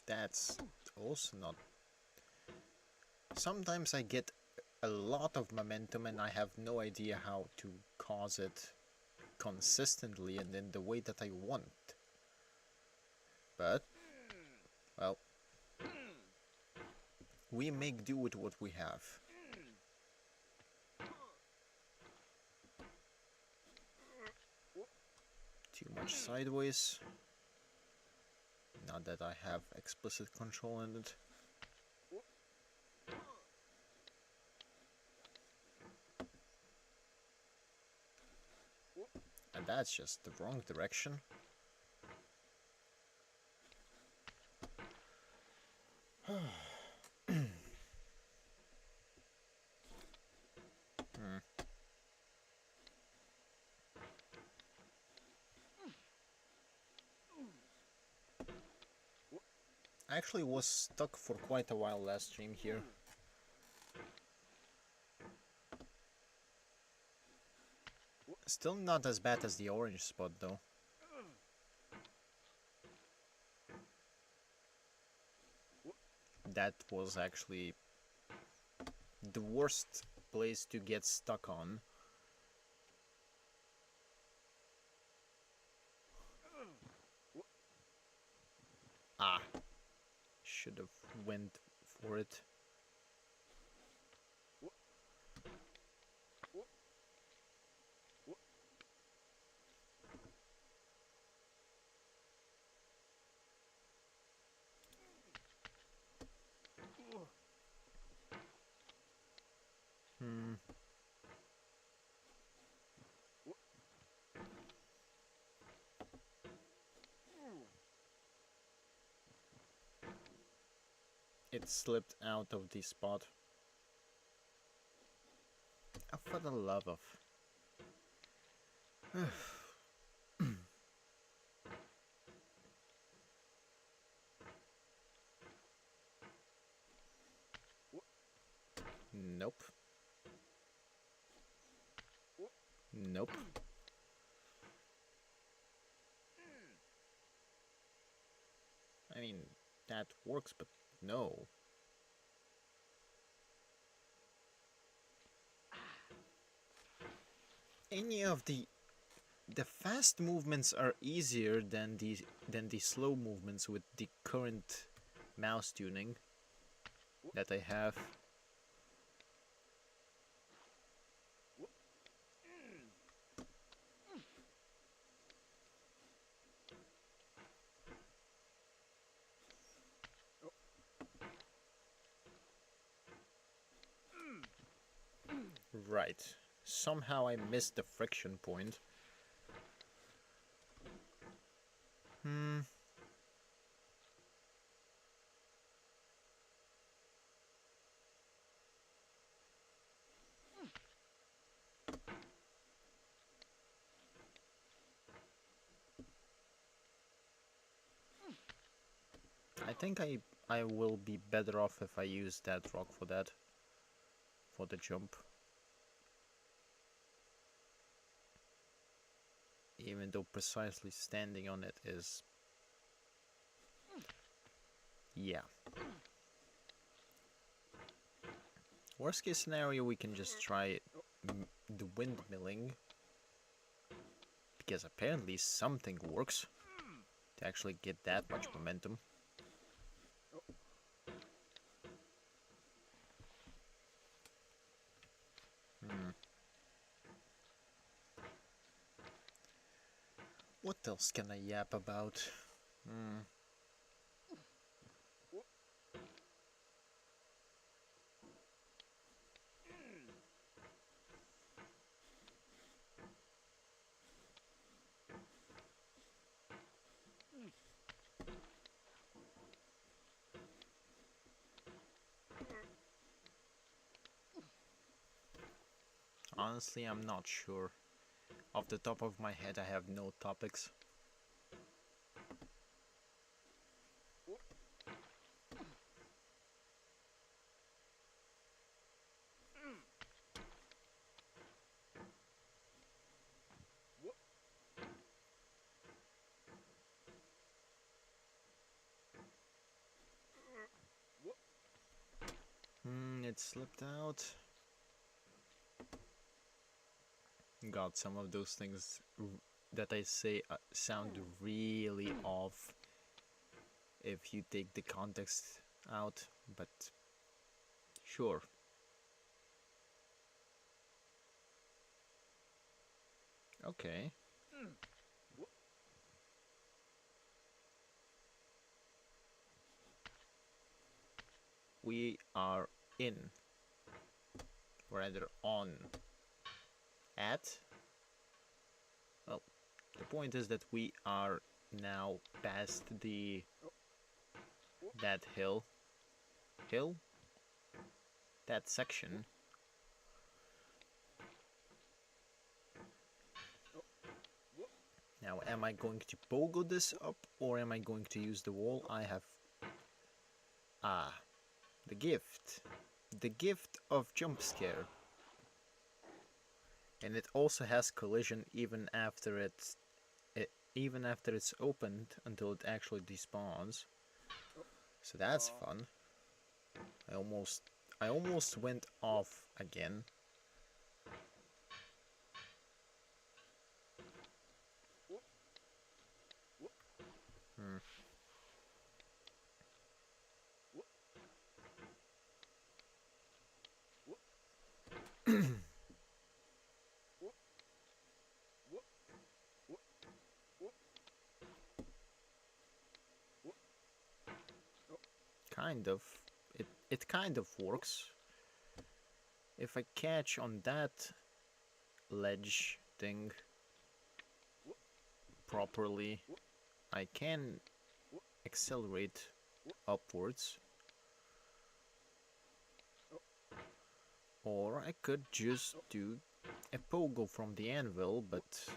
That's also not. Sometimes I get a lot of momentum and I have no idea how to cause it consistently and in the way that I want. But, well, we make do with what we have. Too much sideways. Not that I have explicit control in it. And that's just the wrong direction. I actually was stuck for quite a while last stream here. Still not as bad as the orange spot though. That was actually the worst place to get stuck on. Ah, should have went for it. It slipped out of the spot. Oh, for the love of... Nope. Nope. I mean, that works, but no. Any of the fast movements are easier than the slow movements with the current mouse tuning that I have. Right. Somehow I missed the friction point. think I will be better off if I use that rock for that. For the jump. Even though precisely standing on it is... yeah. Worst case scenario, we can just try the windmilling. Because apparently something works to actually get that much momentum. What else can I yap about? Honestly, I'm not sure. Off the top of my head, I have no topics. It slipped out. God, some of those things that I say sound really off if you take the context out, but sure. Okay. We are in, rather on, at. Well, the point is that we are now past that hill, that section. Now, am I going to pogo this up, or am I going to use the wall? I have... the gift. The gift of jump scare. And it also has collision even after it's opened until it actually despawns. So that's fun. I almost went off again. Kind of. It kind of works. If I catch on that ledge thing properly, I can accelerate upwards. Or I could just do a pogo from the anvil, but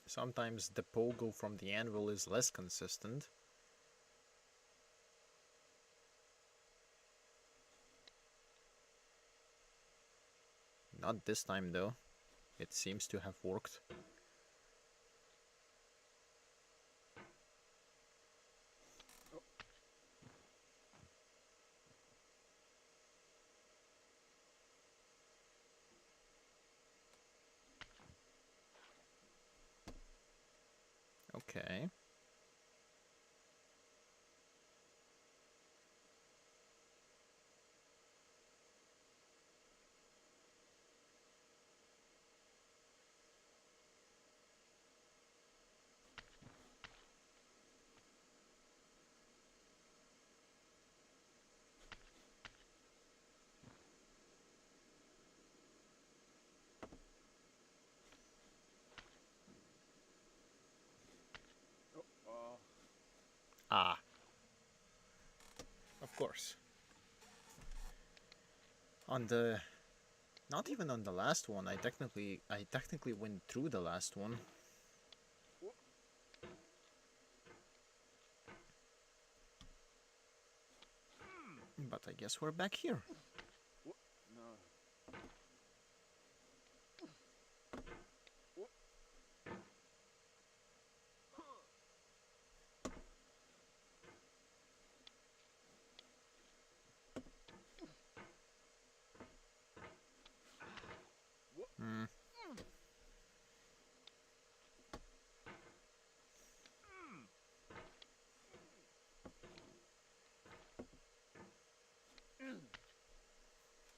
sometimes the pogo from the anvil is less consistent. Not this time though. It seems to have worked. Okay. Ah. Of course. On the... Not even on the last one. I technically went through the last one. But I guess we're back here. Hmm.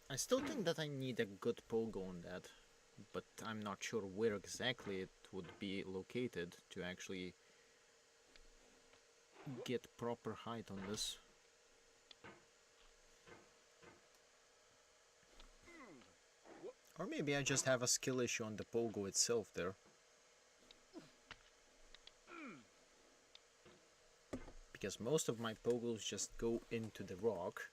I still think that I need a good pogo on that, but I'm not sure where exactly it would be located to actually get proper height on this. Or maybe I just have a skill issue on the pogo itself there. Because most of my pogos just go into the rock.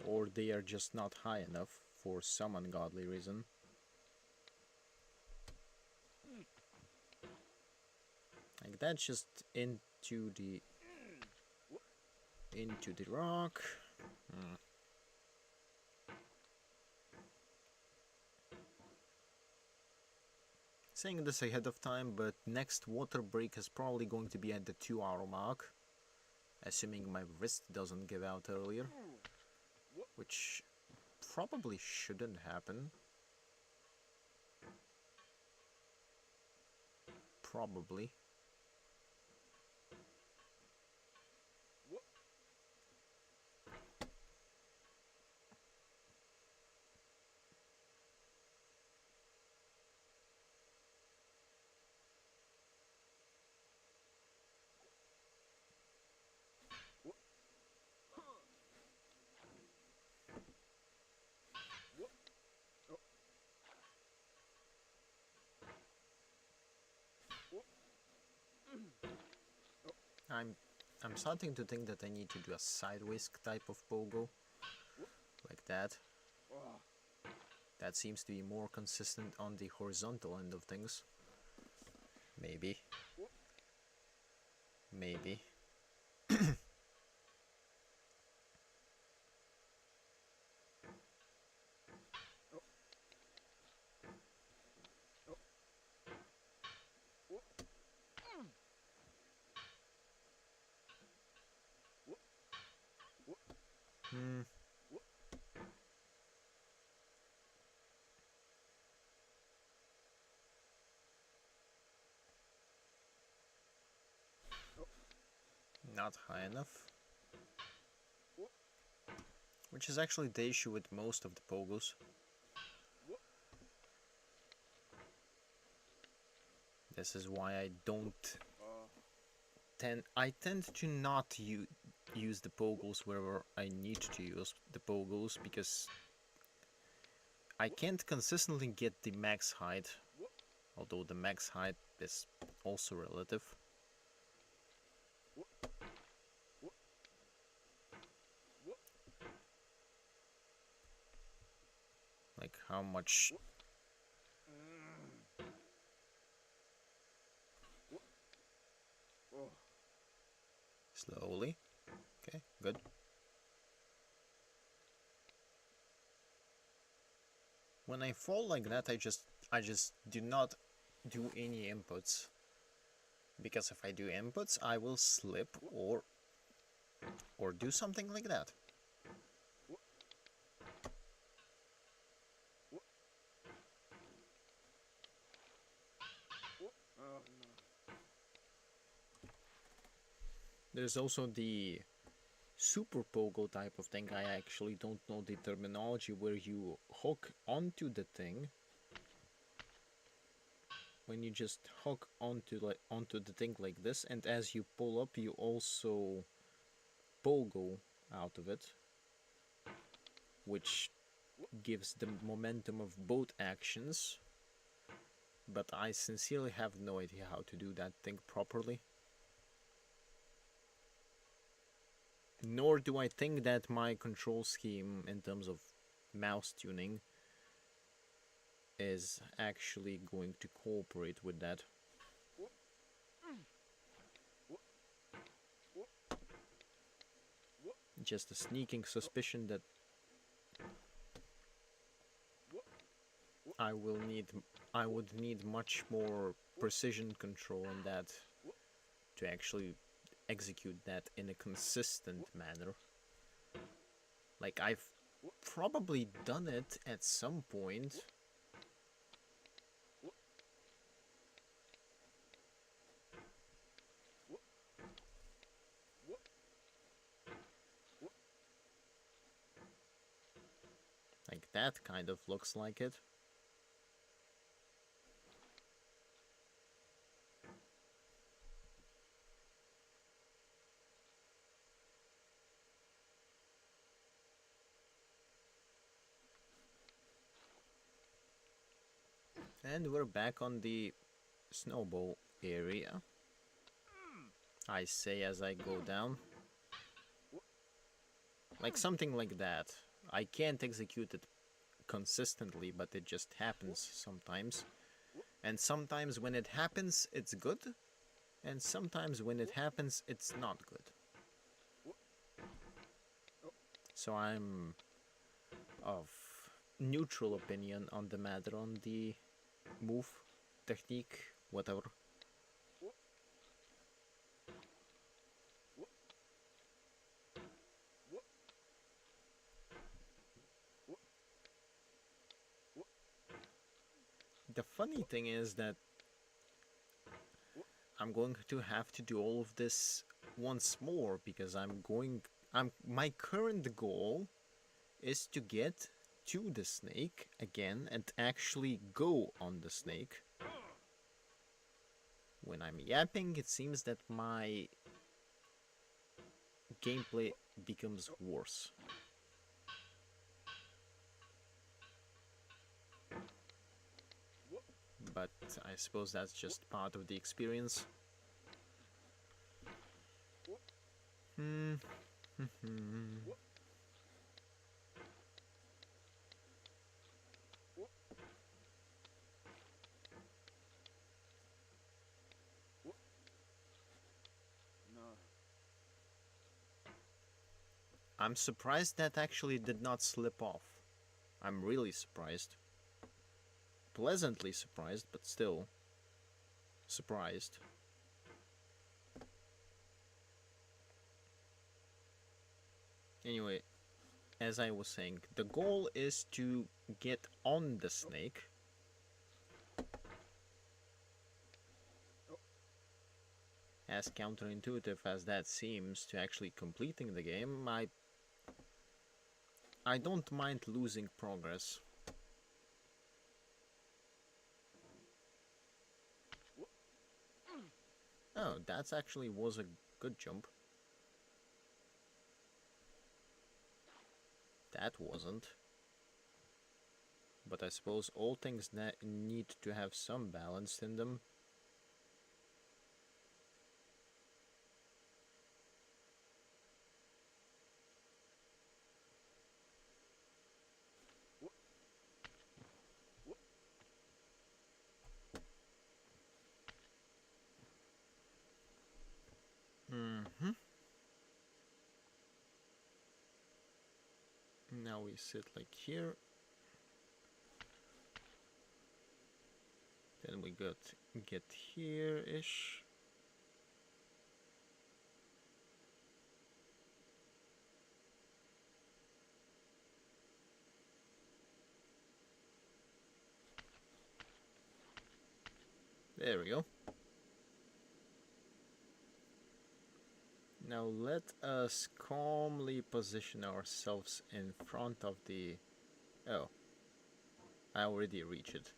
Or they are just not high enough for some ungodly reason. Like that's just into the rock. Saying this ahead of time, but next water break is probably going to be at the 2-hour mark. Assuming my wrist doesn't give out earlier. Which probably shouldn't happen. Probably. I'm starting to think that I need to do a sideways type of pogo. Like that. That seems to be more consistent on the horizontal end of things. Maybe. Maybe. Hmm. Not high enough. Which is actually the issue with most of the pogos. This is why I don't I tend to not use the pogos wherever I need to use the pogos, because I can't consistently get the max height, although the max height is also relative. Like how much... Slowly. Okay, good. When I fall like that, I just do not do any inputs. Because if I do inputs, I will slip or do something like that. There's also the super pogo type of thing. I actually don't know the terminology, where you hook onto the thing. When you just hook onto the thing like this, and as you pull up, you also pogo out of it, which gives the momentum of both actions. But I sincerely have no idea how to do that thing properly. Nor do I think that my control scheme in terms of mouse tuning is actually going to cooperate with that. just a sneaking suspicion that I would need much more precision control on that to actually execute that in a consistent manner. Like, I've probably done it at some point. Like, that kind of looks like it. And we're back on the snowball area. I say as I go down. Like something like that. I can't execute it consistently, but it just happens sometimes. And sometimes when it happens, it's good. And sometimes when it happens, it's not good. So I'm of neutral opinion on the matter, on the move, technique, whatever. The funny thing is that I'm going to have to do all of this once more because my current goal is to get to the snake again and actually go on the snake. When I'm yapping, it seems that my gameplay becomes worse. But I suppose that's just part of the experience. I'm surprised that actually did not slip off. I'm really surprised. Pleasantly surprised, but still surprised. Anyway, as I was saying, the goal is to get on the snake. As counterintuitive as that seems to actually completing the game, I don't mind losing progress. Oh, that actually was a good jump. That wasn't. But I suppose all things need to have some balance in them. Now we sit like here. Then we get here-ish. There we go. Now let us calmly position ourselves in front of the... Oh, I already reached it.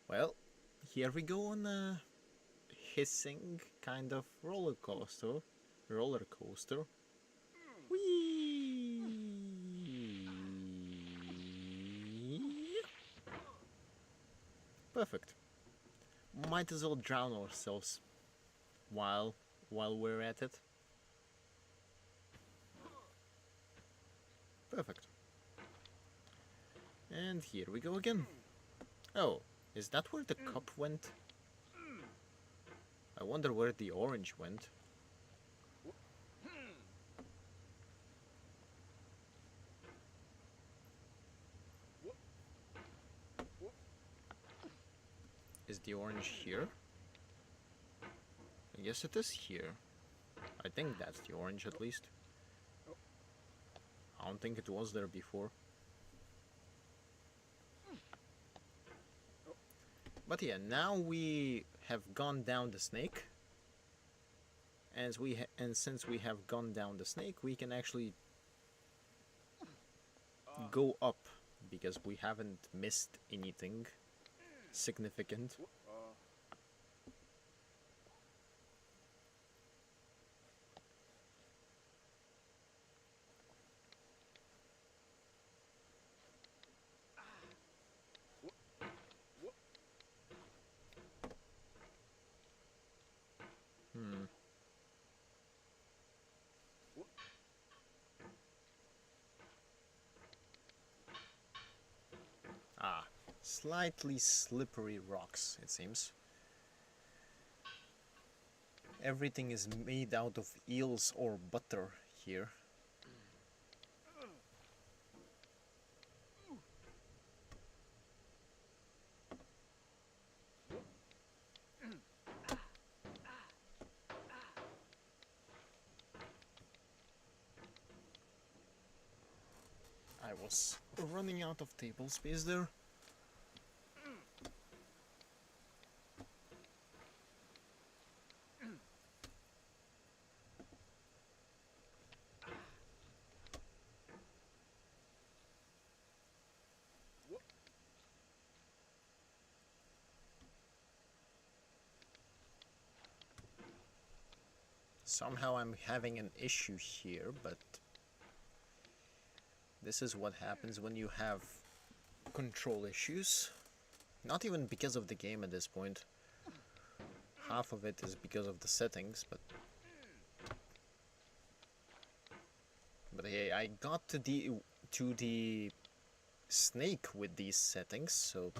Well, here we go on a hissing kind of roller coaster. Whee! Perfect. Might as well drown ourselves while we're at it. Perfect. And here we go again. Oh, is that where the cup went? I wonder where the orange went. the orange here? I guess it is here. I think that's the orange at least. I don't think it was there before. But yeah, now we have gone down the snake. And since we have gone down the snake, we can actually go up because we haven't missed anything significant. Ah, slightly slippery rocks, it seems. Everything is made out of eels or butter here. I was running out of table space there. Somehow I'm having an issue here, but this is what happens when you have control issues. Not even because of the game at this point. Half of it is because of the settings, but hey, I got to the snake with these settings, so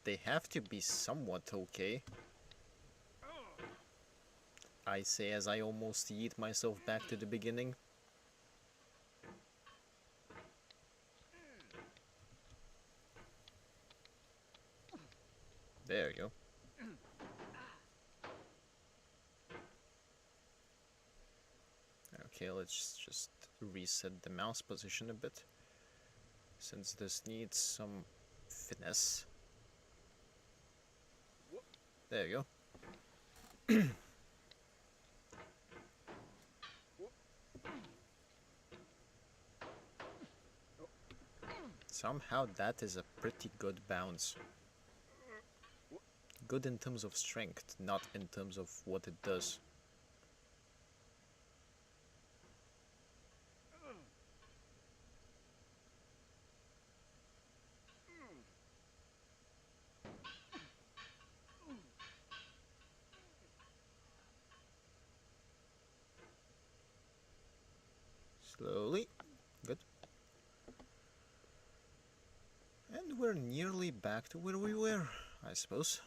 they have to be somewhat okay. I say as I almost yeet myself back to the beginning. There you go. Okay, let's just reset the mouse position a bit, since this needs some finesse. There you go. Somehow that is a pretty good bounce. Good in terms of strength, not in terms of what it does. Slowly. Good. And we're nearly back to where we were, I suppose.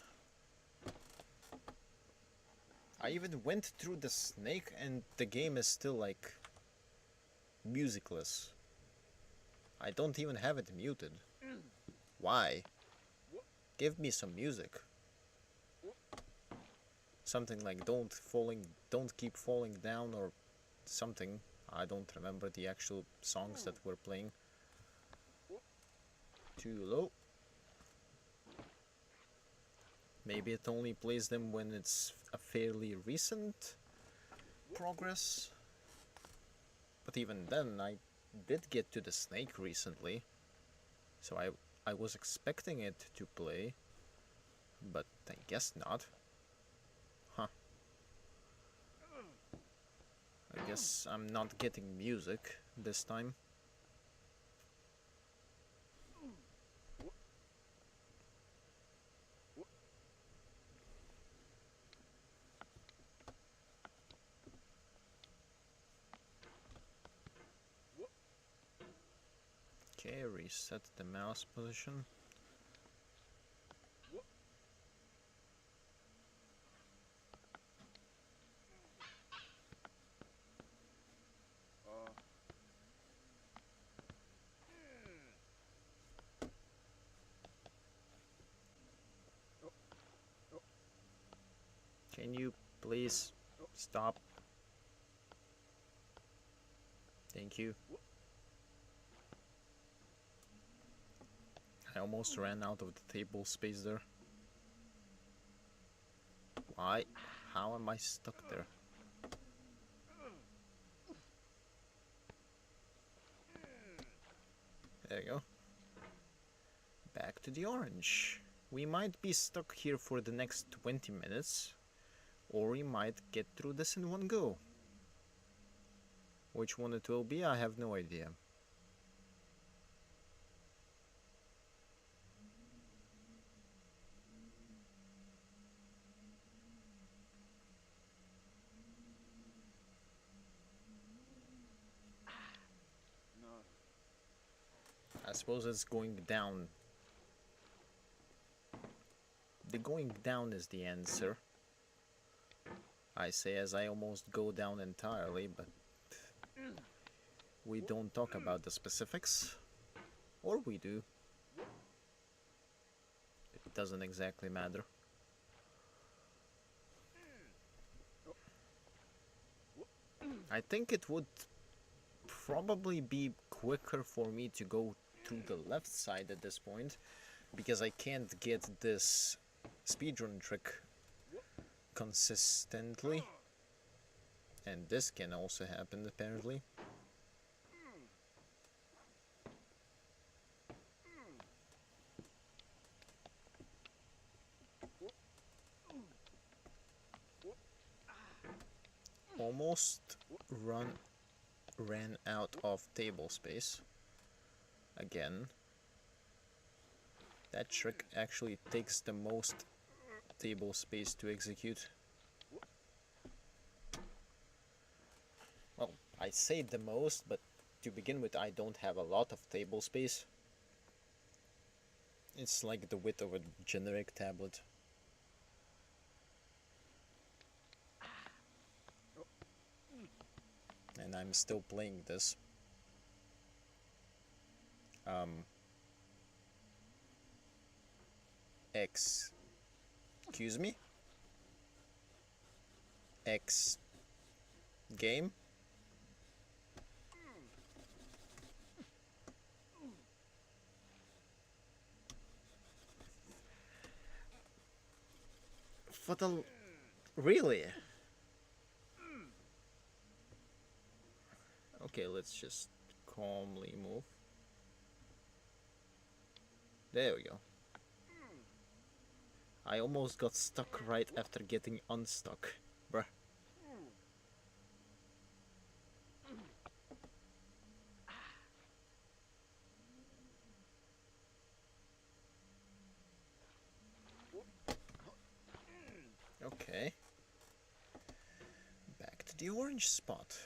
I even went through the snake and the game is still like musicless. I don't even have it muted. Why? Give me some music. Something like don't keep falling down or something. I don't remember the actual songs that we're playing. Too low. Maybe it only plays them when it's a fairly recent progress. But even then, I did get to the snake recently. So I was expecting it to play. But I guess not. Huh. I guess I'm not getting music this time. Okay, reset the mouse position. Can you please stop? Thank you. I almost ran out of the table space there. Why? How am I stuck there? There you go. Back to the orange. We might be stuck here for the next 20 minutes, or we might get through this in one go. Which one it will be, I have no idea. I suppose it's going down. The going down is the answer. I say as I almost go down entirely, but we don't talk about the specifics. Or we do. It doesn't exactly matter. I think it would probably be quicker for me to go through the left side at this point, because I can't get this speedrun trick consistently, and this can also happen apparently. Almost ran out of table space again. That trick actually takes the most table space to execute. Well, I say the most, but to begin with I don't have a lot of table space. It's like the width of a generic tablet. And I'm still playing this. Excuse me? X game? For the... Really? Okay, let's just calmly move. There we go. I almost got stuck right after getting unstuck. Bruh. Okay. Back to the orange spot.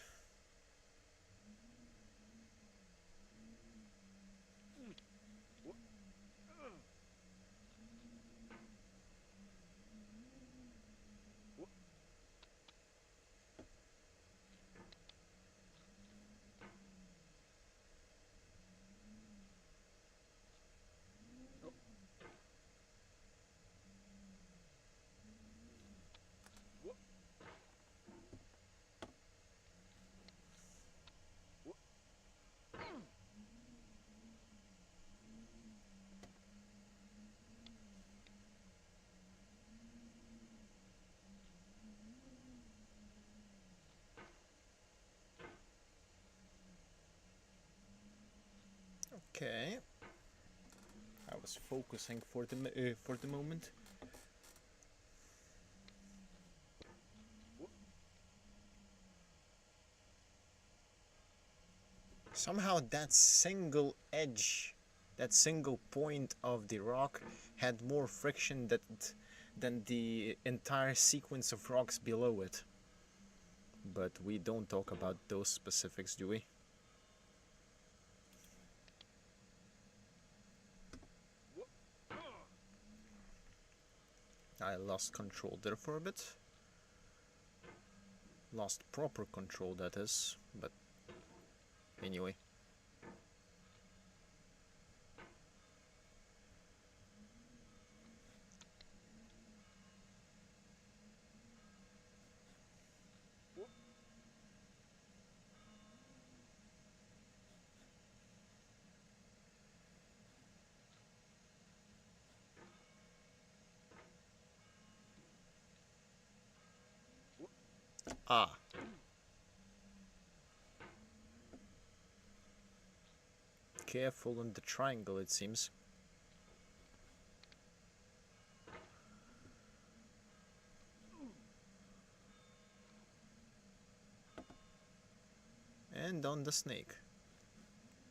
Okay. I was focusing for the moment. Somehow that single edge, that single point of the rock had more friction than the entire sequence of rocks below it. But we don't talk about those specifics, do we? I lost control there for a bit. Lost proper control, that is, but anyway. Ah. Careful on the triangle, it seems. And on the snake.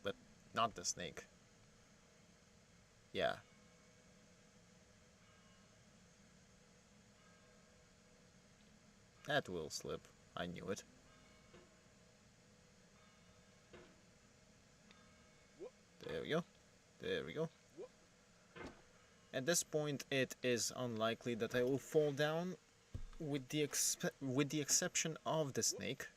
But not the snake. Yeah. That will slip. I knew it. There we go. There we go. At this point, it is unlikely that I will fall down, with the exception of the snake.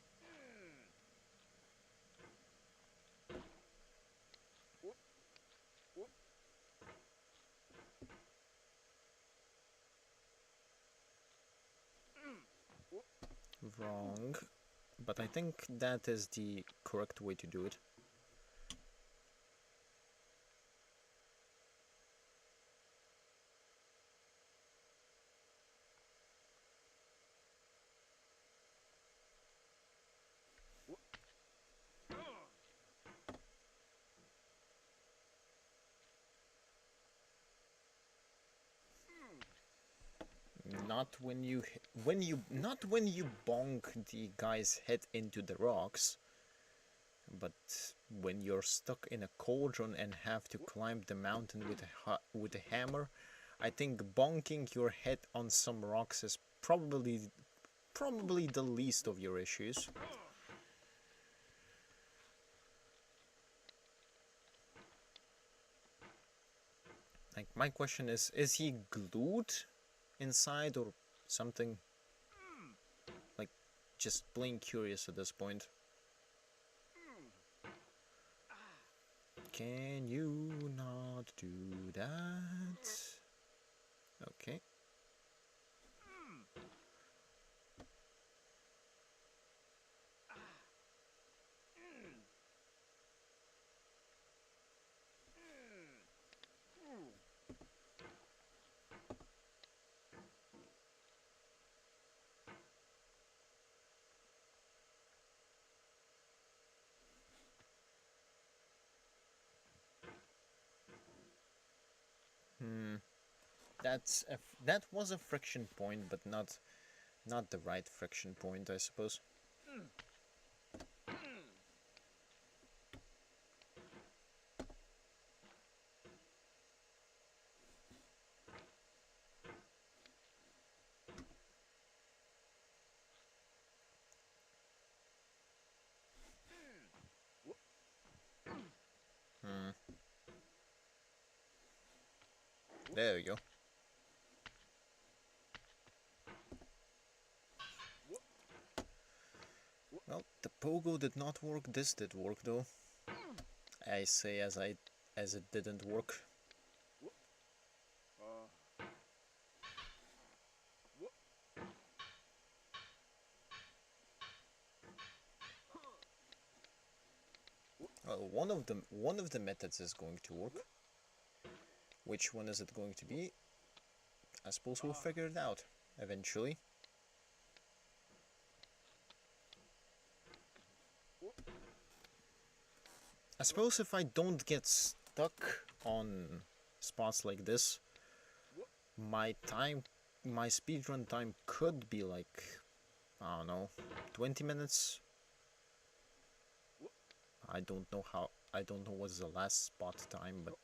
Wrong. But I think that is the correct way to do it. Not when you bonk the guy's head into the rocks, but when you're stuck in a cauldron and have to climb the mountain with a hammer. I think bonking your head on some rocks is probably the least of your issues. Like, my question is he glued inside or something? Like, just plain curious at this point. Can you not do that? Okay. That was a friction point, but not the right friction point, I suppose. There we go. Well, the pogo did not work. This did work though. I say as it didn't work. Well, one of the methods is going to work. Which one is it going to be? I suppose we'll figure it out eventually. I suppose if I don't get stuck on spots like this, my speedrun time could be like, I don't know, 20 minutes. I don't know what's the last spot time, but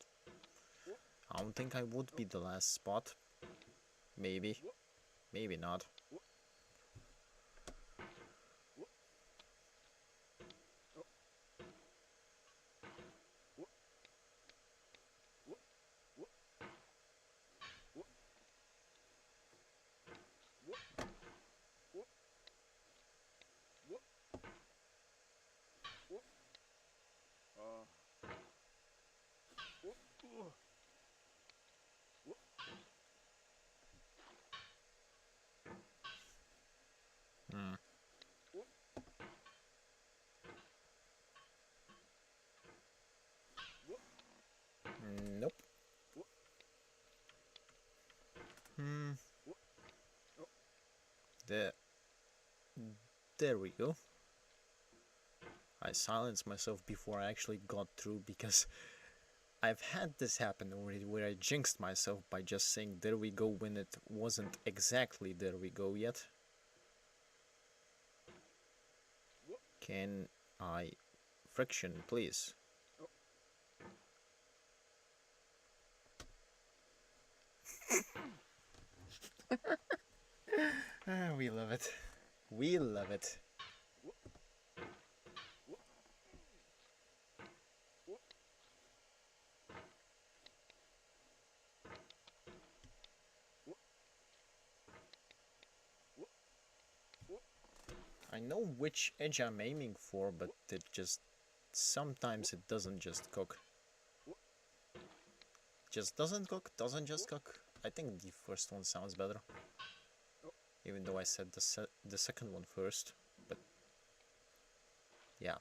I don't think I would be the last spot. Maybe. Maybe not. Nope. The There we go. I silenced myself before I actually got through because I've had this happen already where I jinxed myself by just saying there we go when it wasn't exactly there we go yet. Can I... friction, please? We love it. We love it. I know which edge I'm aiming for, but it just... sometimes it doesn't just cook. Just doesn't cook, doesn't just cook. I think the first one sounds better. Even though I said the second one first, but... yeah.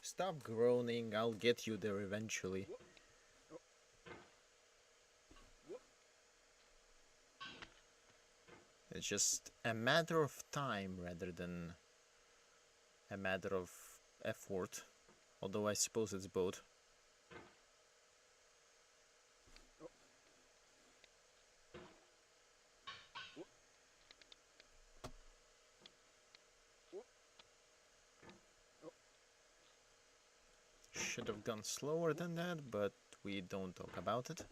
Stop groaning, I'll get you there eventually. It's just a matter of time rather than a matter of effort. Although I suppose it's both. Should have gone slower than that, but we don't talk about it.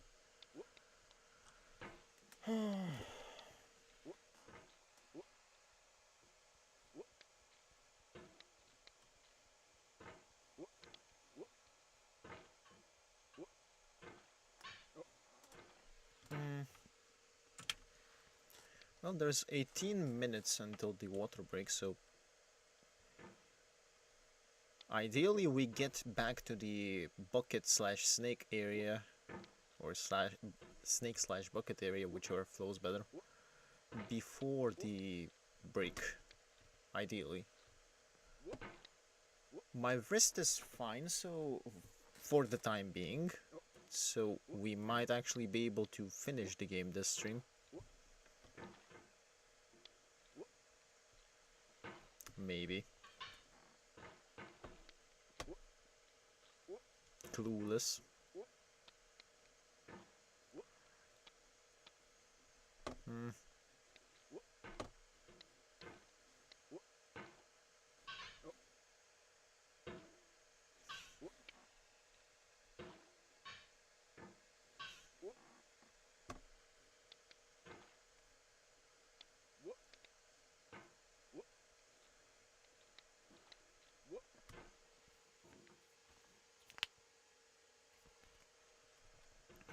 Well, there's 18 minutes until the water break, so ideally we get back to the bucket slash snake area, or snake slash bucket area, whichever flows better, before the break, ideally. My wrist is fine, so for the time being, so we might actually be able to finish the game this stream. Maybe. Clueless.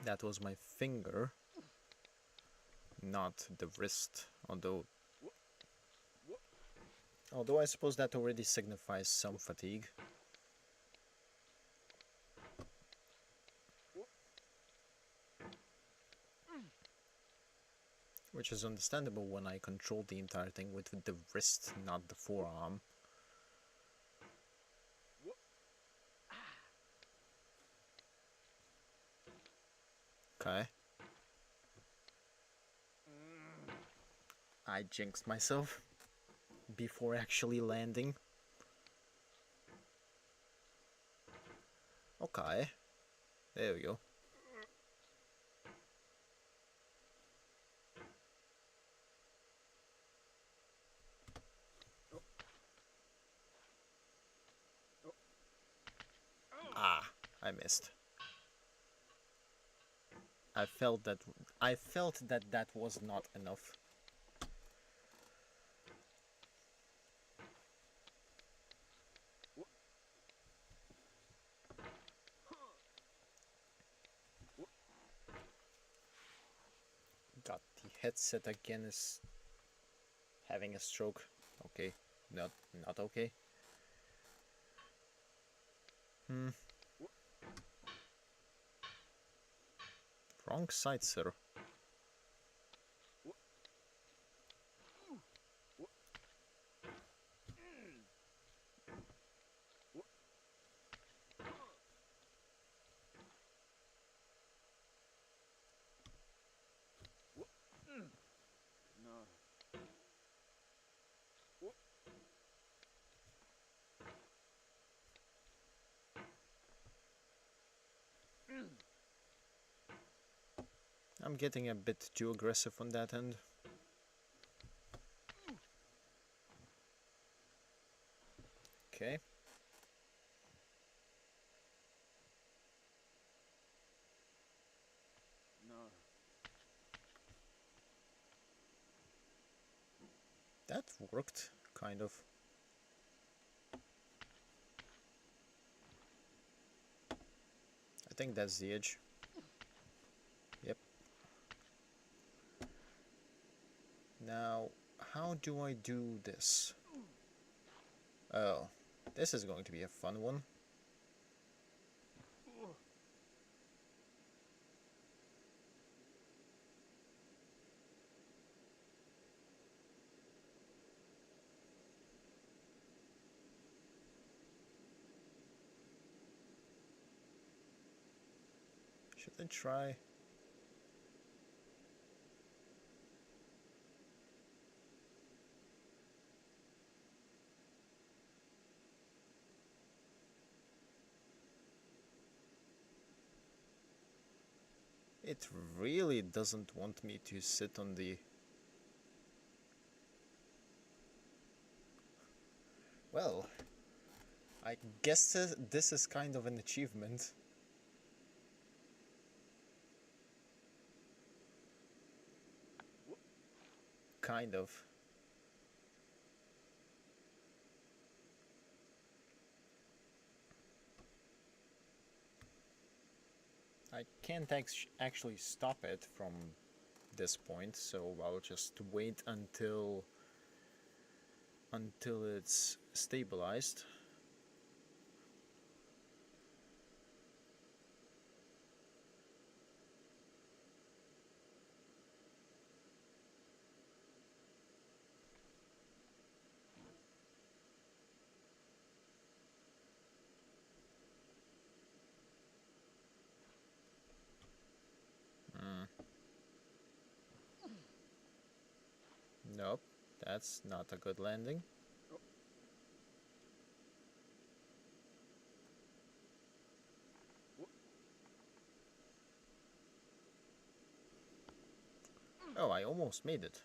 That was my finger, not the wrist, although I suppose that already signifies some fatigue. Which is understandable when I control the entire thing with the wrist, not the forearm. Okay. I jinxed myself before actually landing. Okay. There we go. Ah, I missed. I felt that that was not enough. God, the headset again is having a stroke. Okay, not okay. Wrong side, sir. I'm getting a bit too aggressive on that end. Okay. No. That worked, kind of. I think that's the edge. Yep. Now, how do I do this? Oh, this is going to be a fun one. Should I try? It really doesn't want me to sit on the... Well, I guess this is kind of an achievement. Kind of. I can't actually stop it from this point, so I'll just wait until it's stabilized. Nope, that's not a good landing. Oh, I almost made it.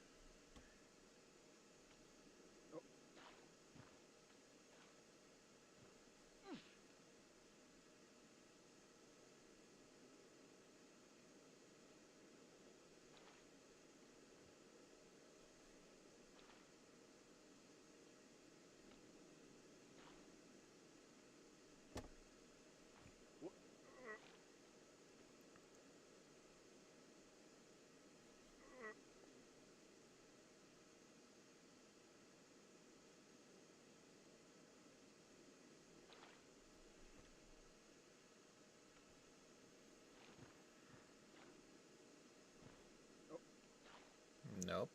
Nope.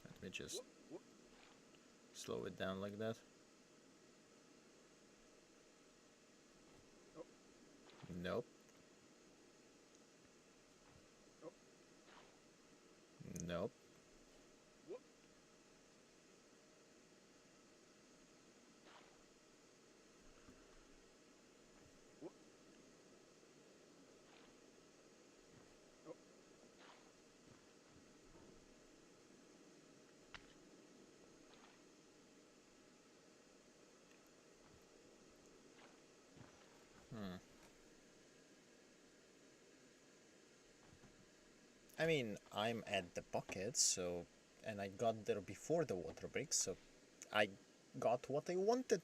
Let me just slow it down like that. Nope. Nope. I mean, I'm at the bucket, so... And I got there before the water break, so... I got what I wanted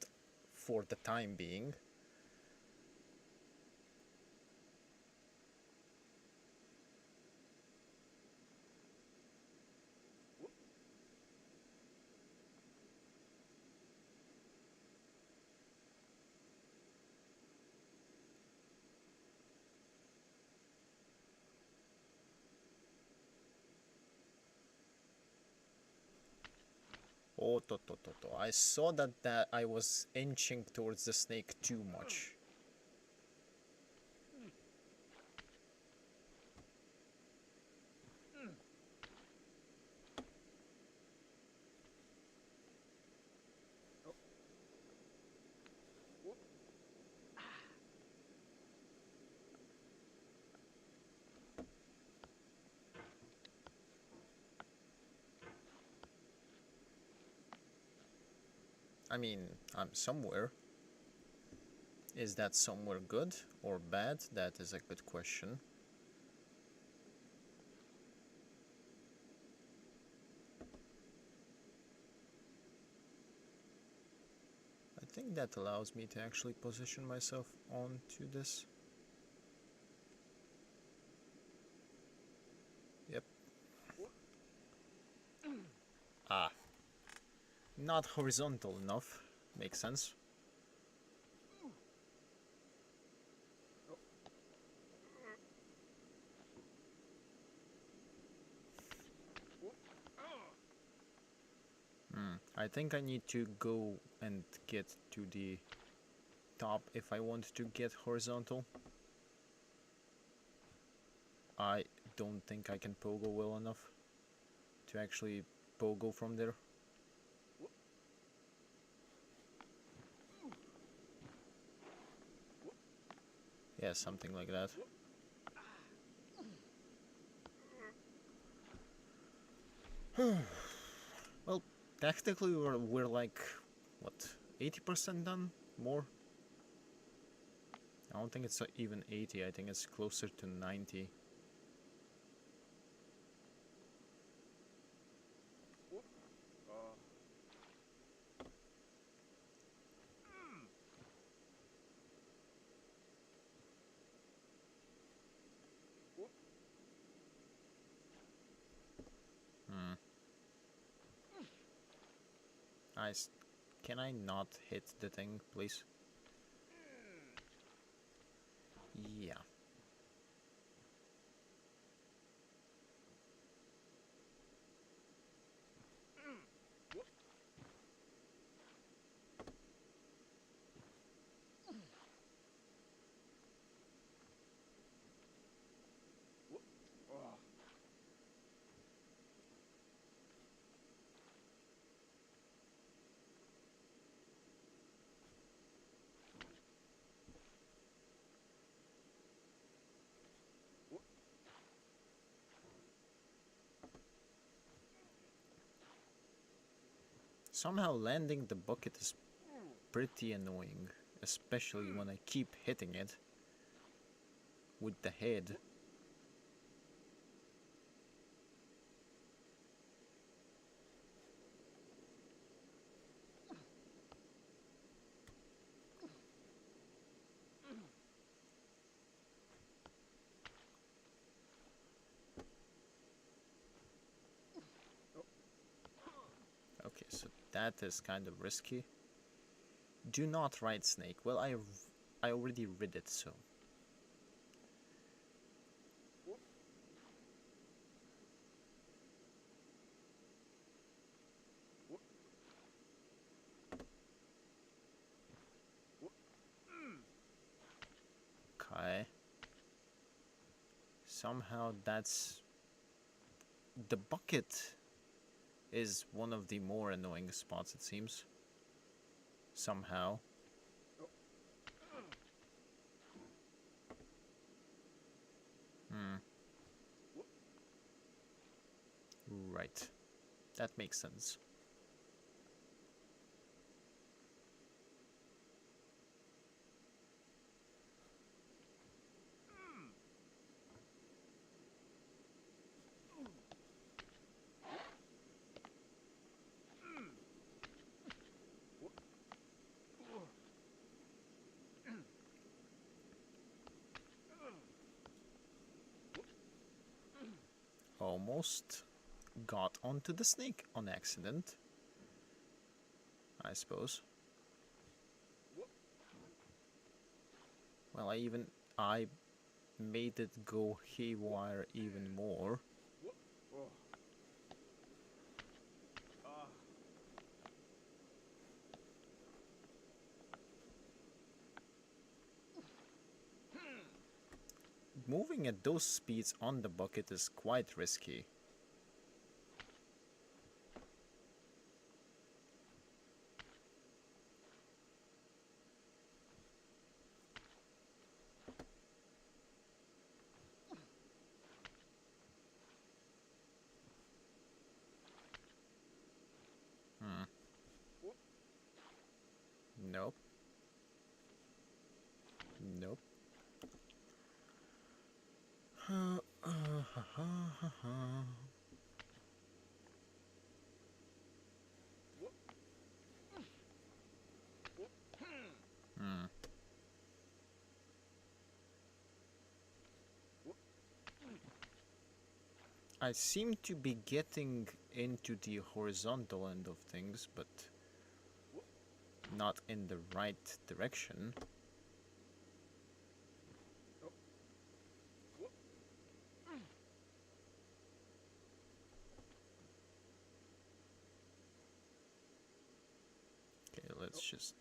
for the time being. Oh, I saw that I was inching towards the snake too much. I mean, I'm somewhere. Is that somewhere good or bad? That is a good question. I think that allows me to actually position myself onto this. Yep. Ah. Not horizontal enough. Makes sense. I think I need to go and get to the top if I want to get horizontal. I don't think I can pogo well enough to actually pogo from there. Yeah, something like that. Well, technically we're like, what, 80% done? More? I don't think it's even 80, I think it's closer to 90. Nice. Can I not hit the thing, please? Yeah. Somehow landing the bucket is pretty annoying, especially when I keep hitting it with the head. Okay, so that is kind of risky. Do not ride snake. Well, I already rid it, so. Okay. Somehow that's... The bucket is one of the more annoying spots, it seems. Somehow. Right. That makes sense. Almost got onto the snake on accident, I suppose. Well, I made it go haywire even more. Moving at those speeds on the bucket is quite risky. Nope. Nope. Hmm. I seem to be getting into the horizontal end of things, but not in the right direction. Okay, let's just...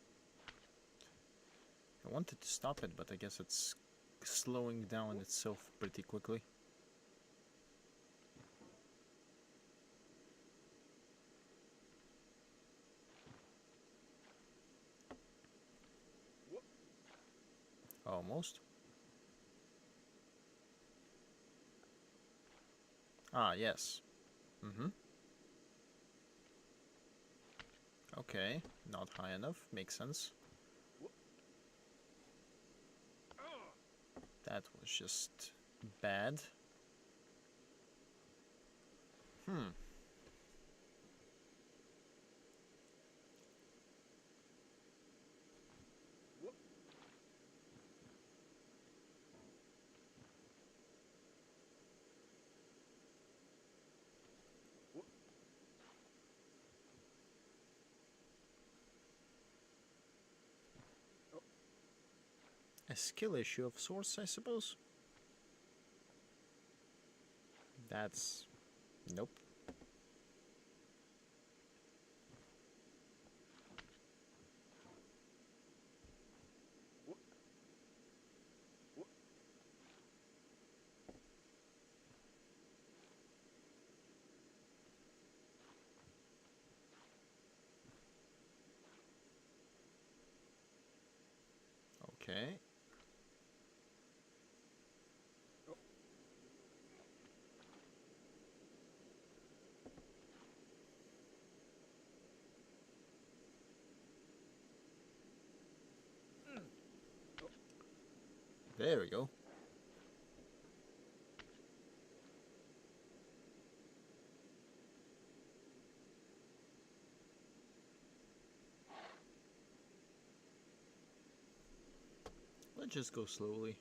I wanted to stop it, but I guess it's slowing down itself pretty quickly. Almost. Ah, yes. Mm-hmm. Okay, not high enough. Makes sense. That was just bad. Hmm. A skill issue of sorts, I suppose. That's... Nope. Okay. There we go. Let's just go slowly.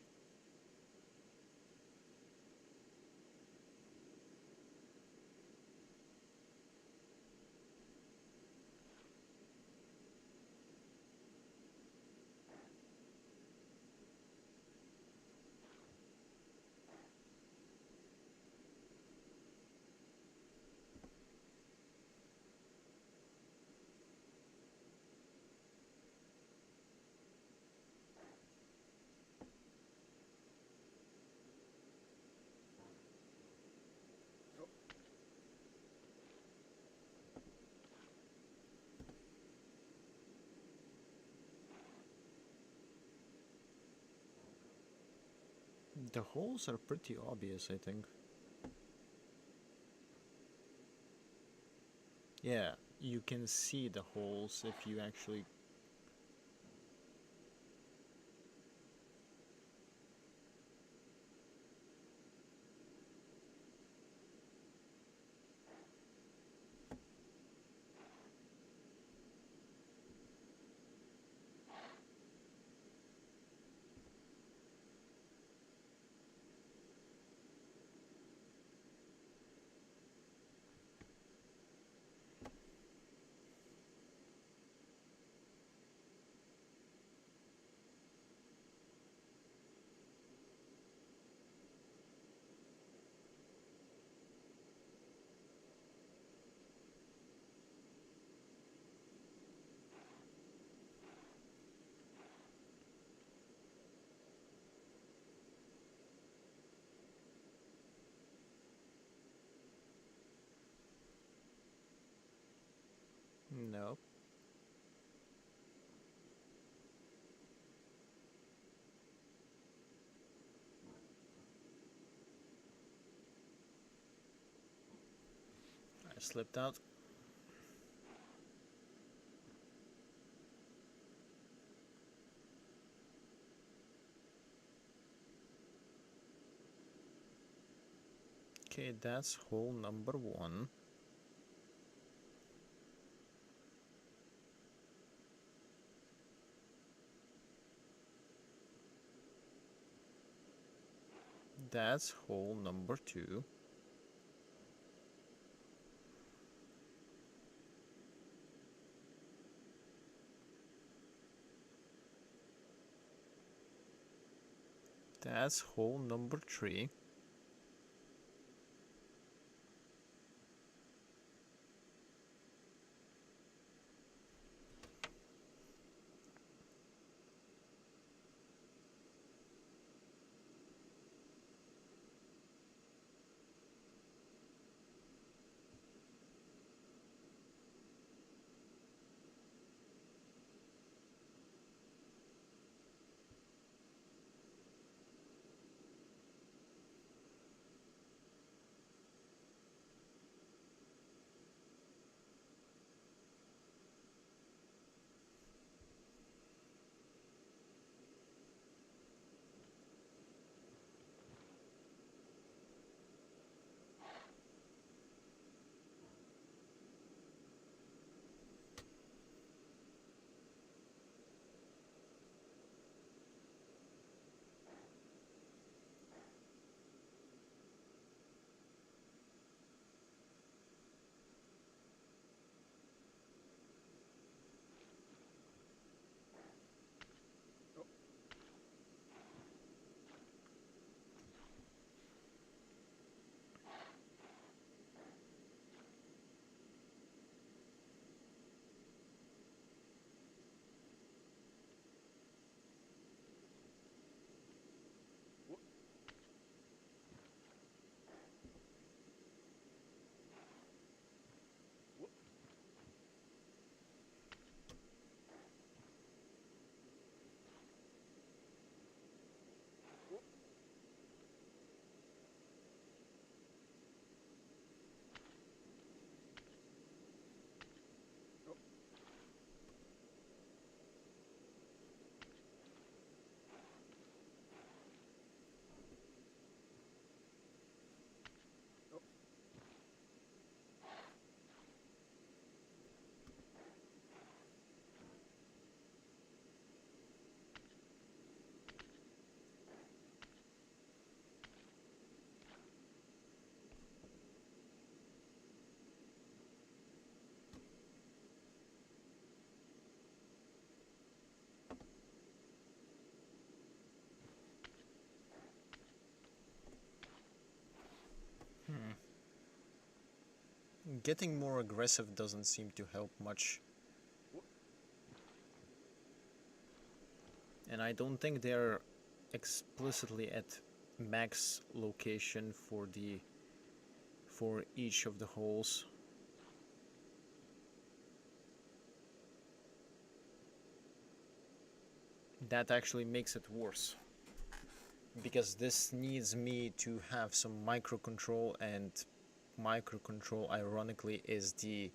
The holes are pretty obvious, I think. Yeah, you can see the holes if you actually... Nope. I slipped out. Okay, that's hole number 1. That's hole number 2. That's hole number 3. Getting more aggressive doesn't seem to help much. And I don't think they're explicitly at max location for each of the holes. That actually makes it worse, because this needs me to have some microcontrol, and microcontrol ironically is the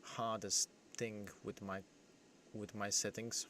hardest thing with my settings.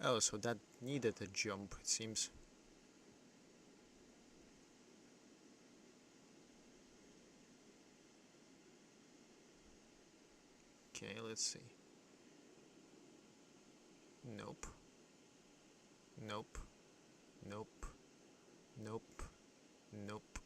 Oh, so that needed a jump, it seems. Okay, let's see. Nope. Nope. Nope. Nope. Nope.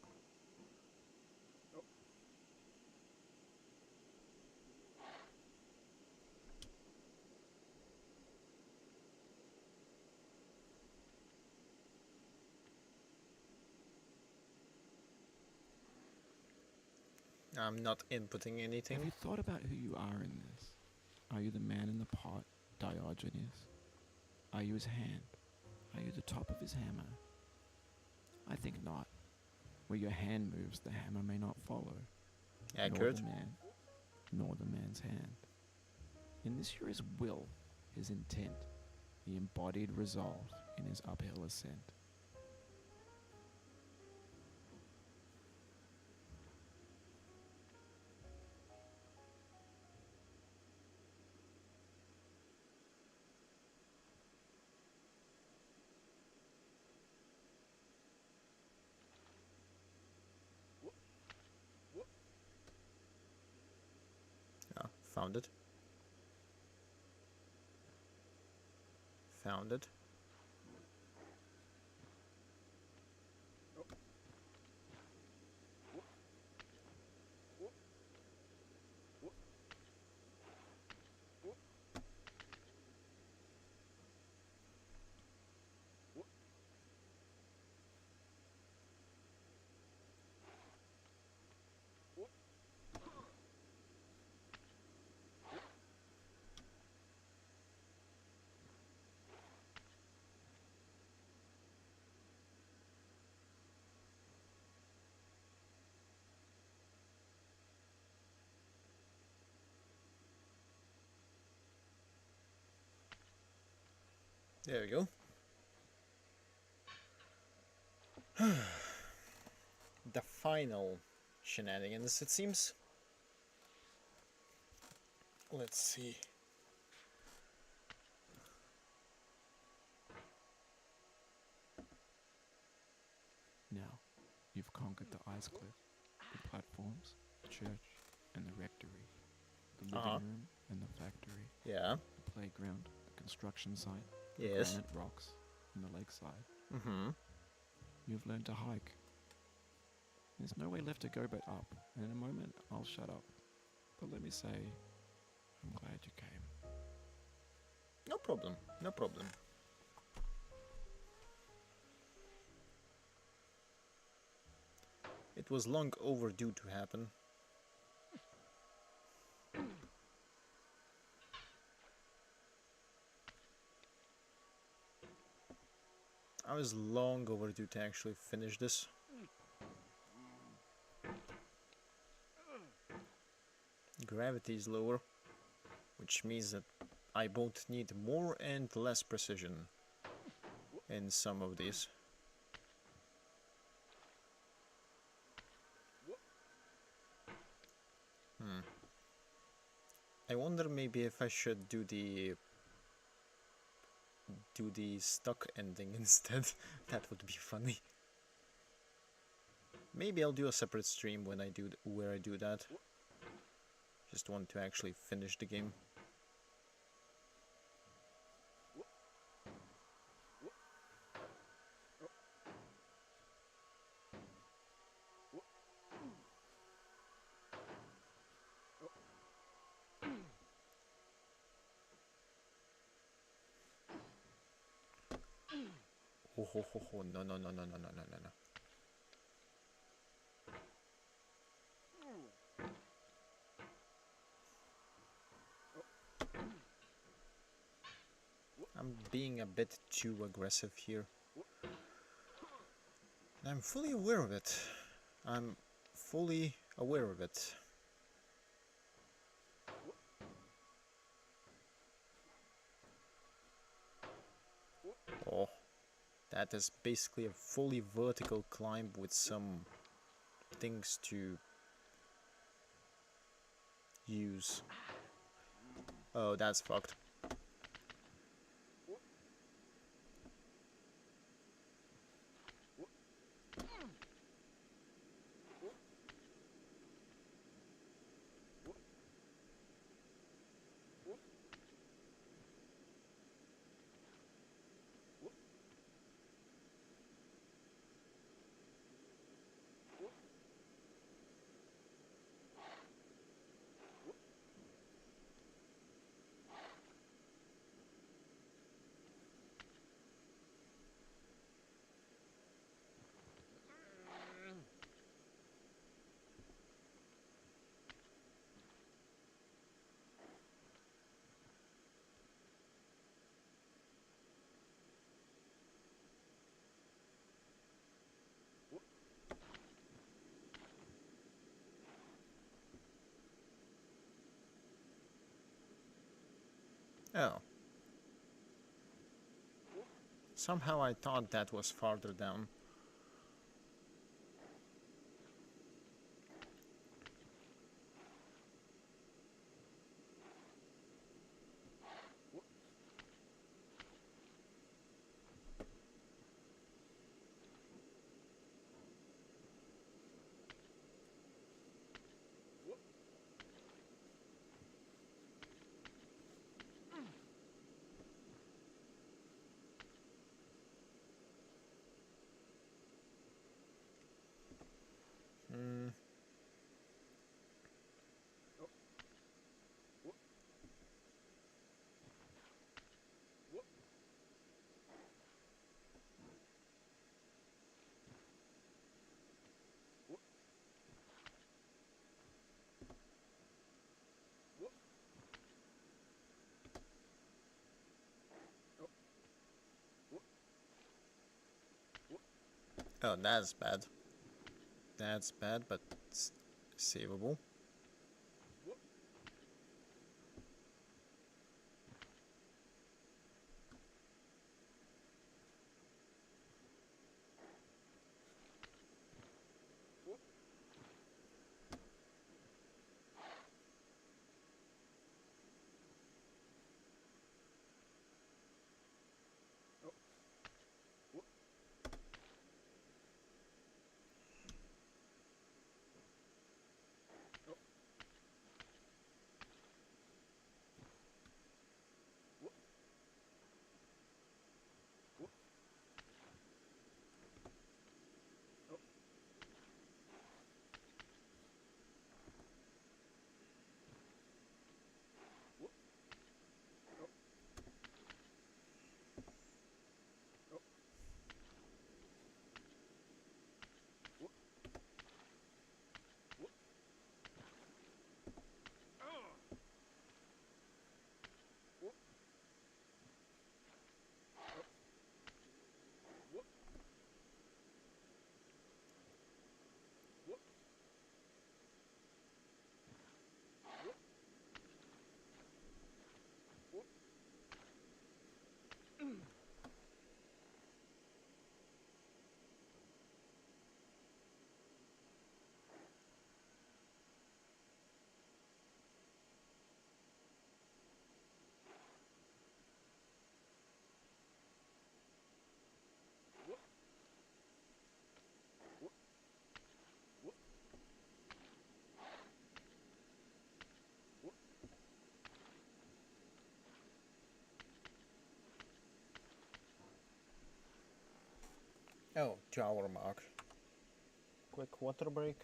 I'm not inputting anything. Have you thought about who you are in this? Are you the man in the pot, Diogenes? Are you his hand? Are you the top of his hammer? I think not. Where your hand moves, the hammer may not follow. Accurate. Nor the man, nor the man's hand. In this you're his will, his intent, the embodied resolve in his uphill ascent. Ah, found it. Found it. There we go. The final shenanigans, it seems. Let's see. Now, you've conquered the ice cliff, the platforms, the church, and the rectory, the living room and the factory, Yeah. the playground, the construction site, the Yes. granite rocks, and the lakeside. Mm-hmm. You've learned to hike. There's no way left to go but up, and in a moment I'll shut up. But let me say, I'm glad you came. No problem. No problem. It was long overdue to happen. I was long overdue to actually finish this. Gravity is lower, which means that I both need more and less precision in some of these. I wonder maybe if I should do the stuck ending instead. That would be funny. Maybe I'll do a separate stream when I do where I do that. Just want to actually finish the game. Oh ho ho ho, no no no no no no no no no. I'm being a bit too aggressive here. And I'm fully aware of it. I'm fully aware of it. Oh, that is basically a fully vertical climb with some things to use. Oh, that's fucked. Oh. Somehow I thought that was farther down. Hmm. Oh, that's bad. That's bad, but it's savable. Oh, 2 hour mark. Quick water break.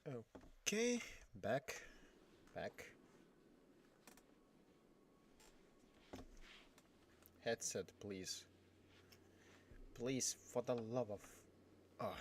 Okay, back. Headset, please. Please, for the love of... Ah.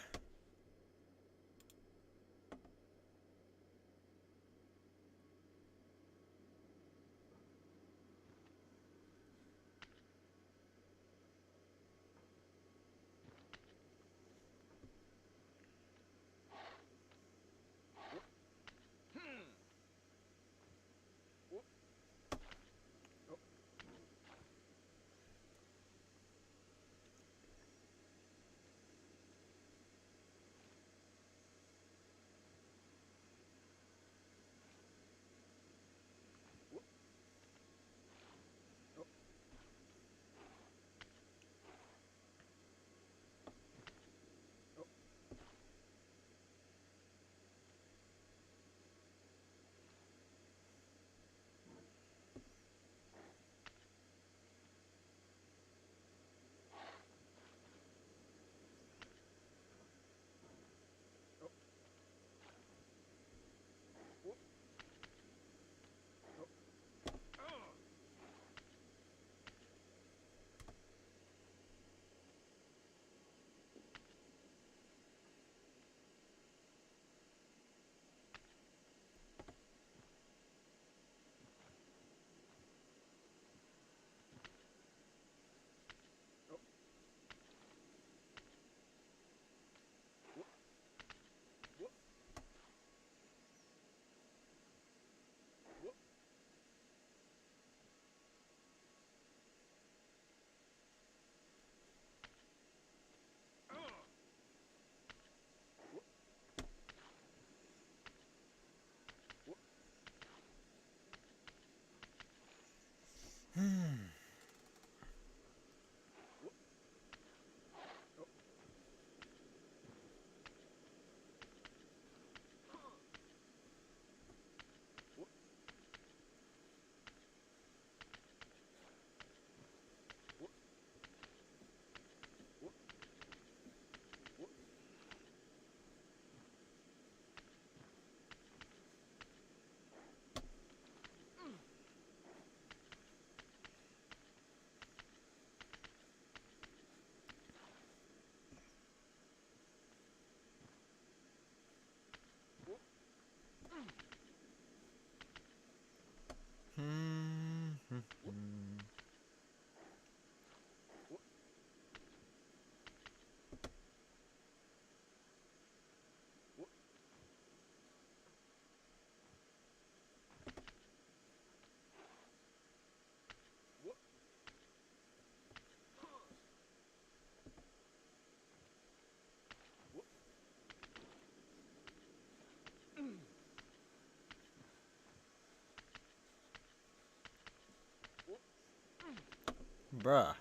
Bruh.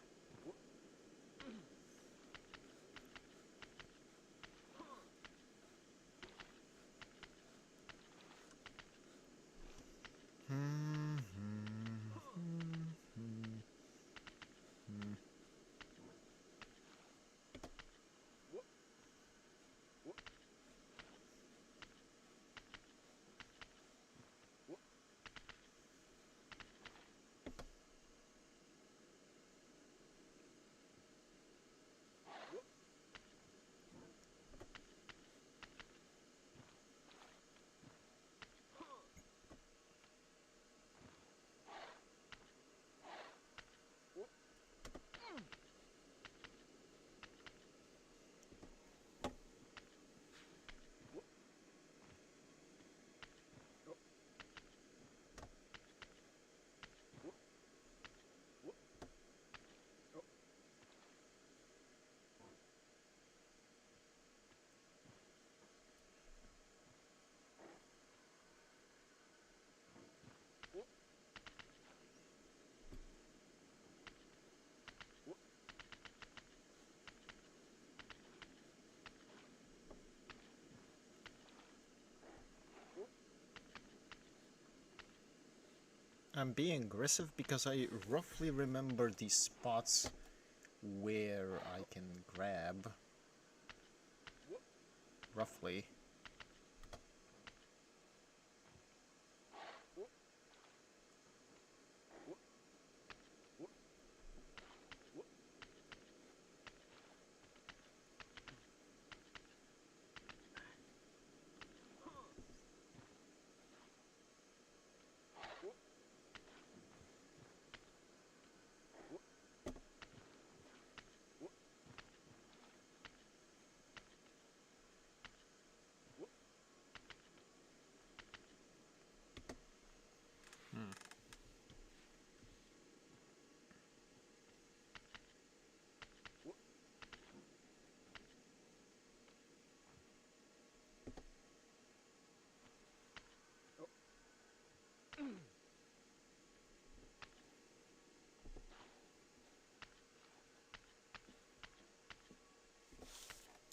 I'm being aggressive because I roughly remember these spots where I can grab. Roughly.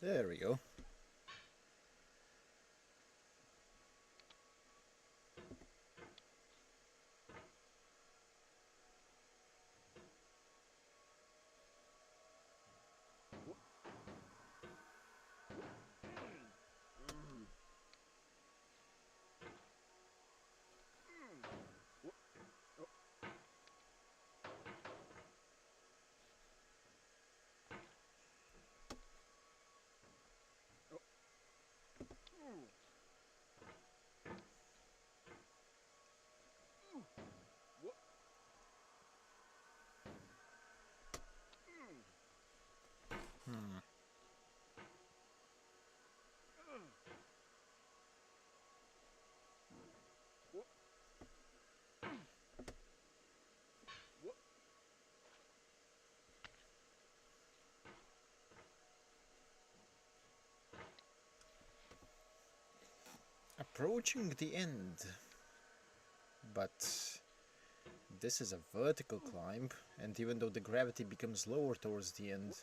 There we go. Hmm. Approaching the end. But this is a vertical climb, and even though the gravity becomes lower towards the end,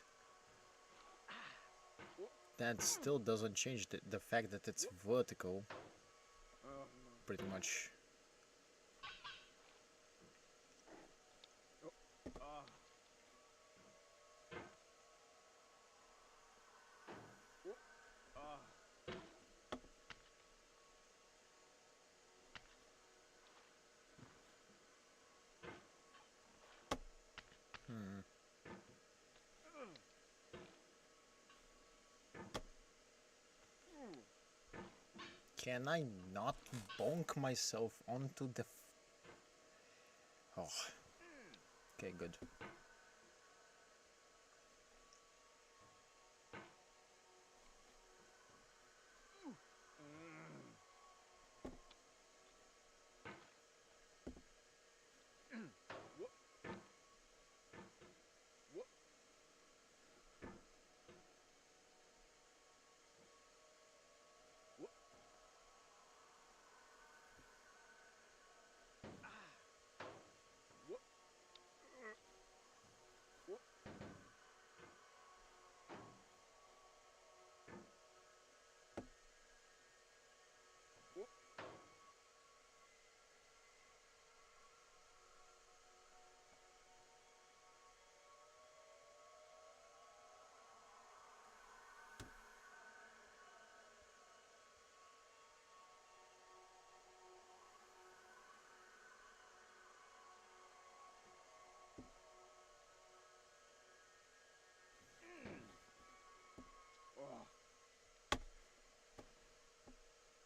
that still doesn't change the fact that it's vertical, pretty much. Hmm. Can I not bonk myself onto the... Oh. Okay, good.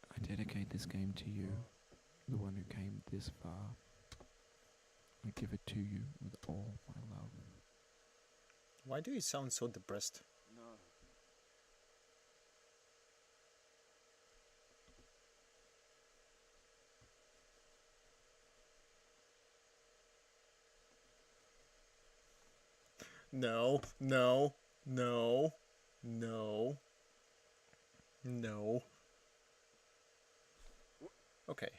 I dedicate this game to you, the one who came this far. I give it to you with all my love. Why do you sound so depressed? No, no, no, no, no. Okay.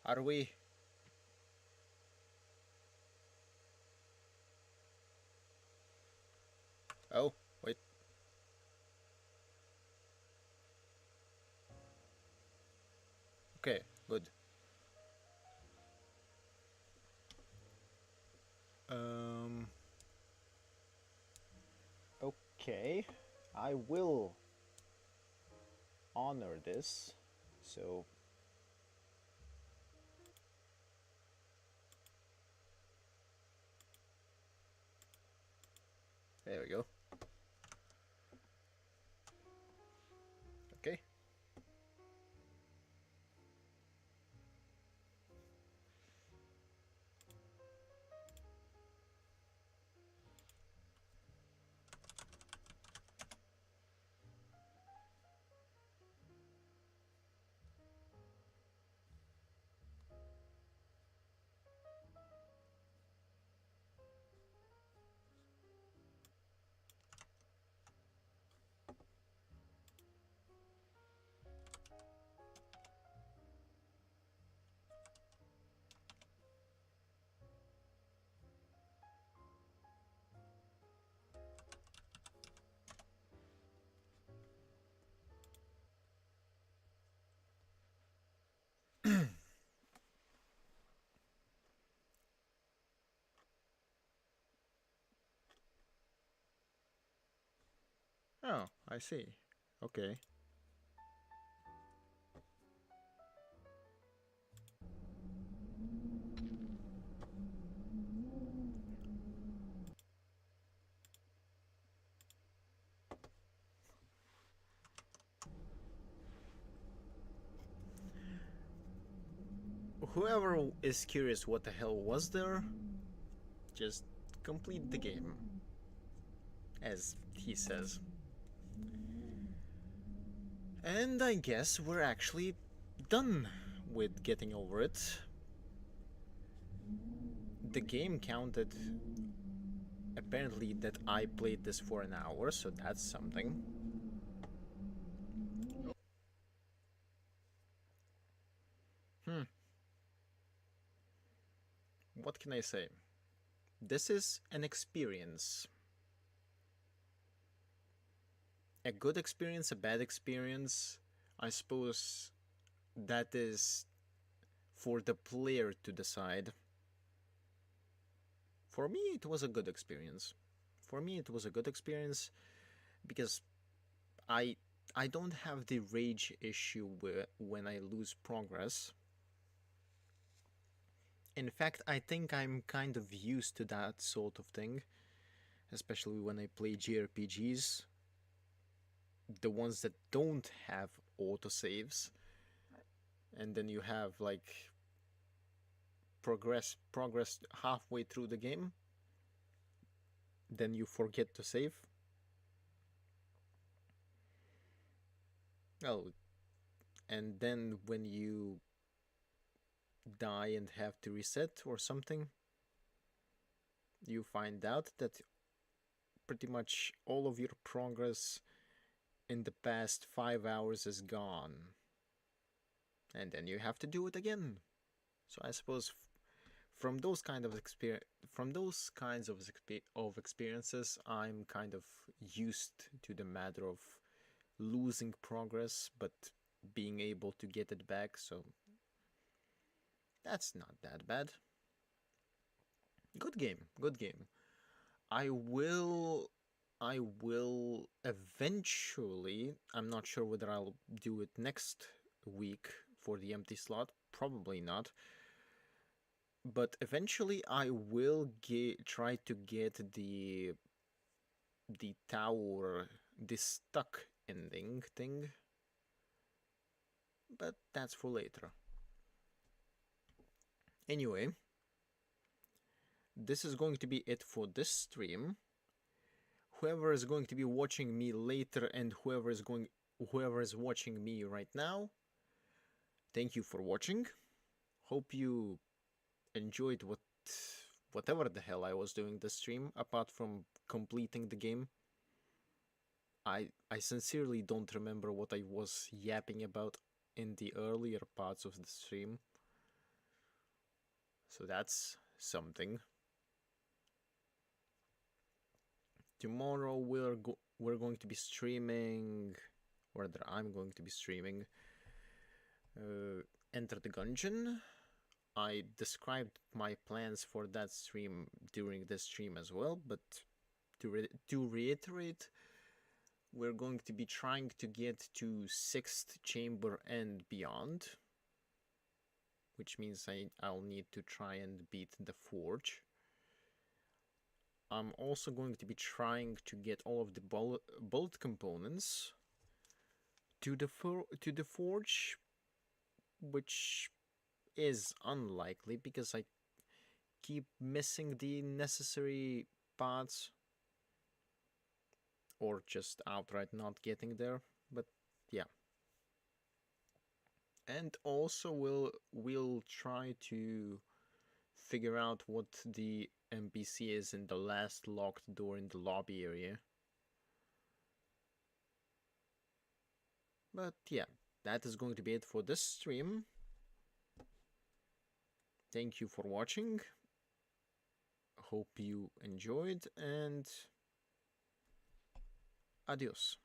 Are we... Oh, wait. Okay, good. Okay. I will honor this. So... There we go. Okay. Oh, I see. Okay. Whoever is curious what the hell was there, just complete the game, as he says. And I guess we're actually done with getting over it. The game counted apparently that I played this for an hour, so that's something. Hmm, what can I say? This is an experience. A good experience, a bad experience. I suppose that is for the player to decide. For me, it was a good experience. For me, it was a good experience because I I don't have the rage issue when I lose progress. In fact, I think I'm kind of used to that sort of thing, especially when I play JRPGs, the ones that don't have autosaves, and then you have like progress halfway through the game, then you forget to save. Oh, and then when you die and have to reset or something, you find out that pretty much all of your progress in the past 5 hours is gone. And then you have to do it again. So I suppose from those kind of experiences, I'm kind of used to the matter of losing progress but being able to get it back. So that's not that bad. Good game, good game. I will I will eventually, I'm not sure whether I'll do it next week for the empty slot, probably not. But eventually I will try to get the tower, the stuck ending thing. But that's for later. Anyway, this is going to be it for this stream. Whoever is going to be watching me later and whoever is watching me right now, thank you for watching. Hope you enjoyed whatever the hell I was doing this stream, apart from completing the game. I sincerely don't remember what I was yapping about in the earlier parts of the stream. So that's something. Tomorrow we're going to be streaming, or rather I'm going to be streaming Enter the Gungeon. I described my plans for that stream during this stream as well, but to reiterate, we're going to be trying to get to 6th chamber and beyond, which means I'll need to try and beat the forge. I'm also going to be trying to get all of the bolt components to the forge, which is unlikely because I keep missing the necessary parts or just outright not getting there. But yeah. And also we'll try to figure out what the NPC is in the last locked door in the lobby area. But yeah, that is going to be it for this stream. Thank you for watching. Hope you enjoyed, and adios.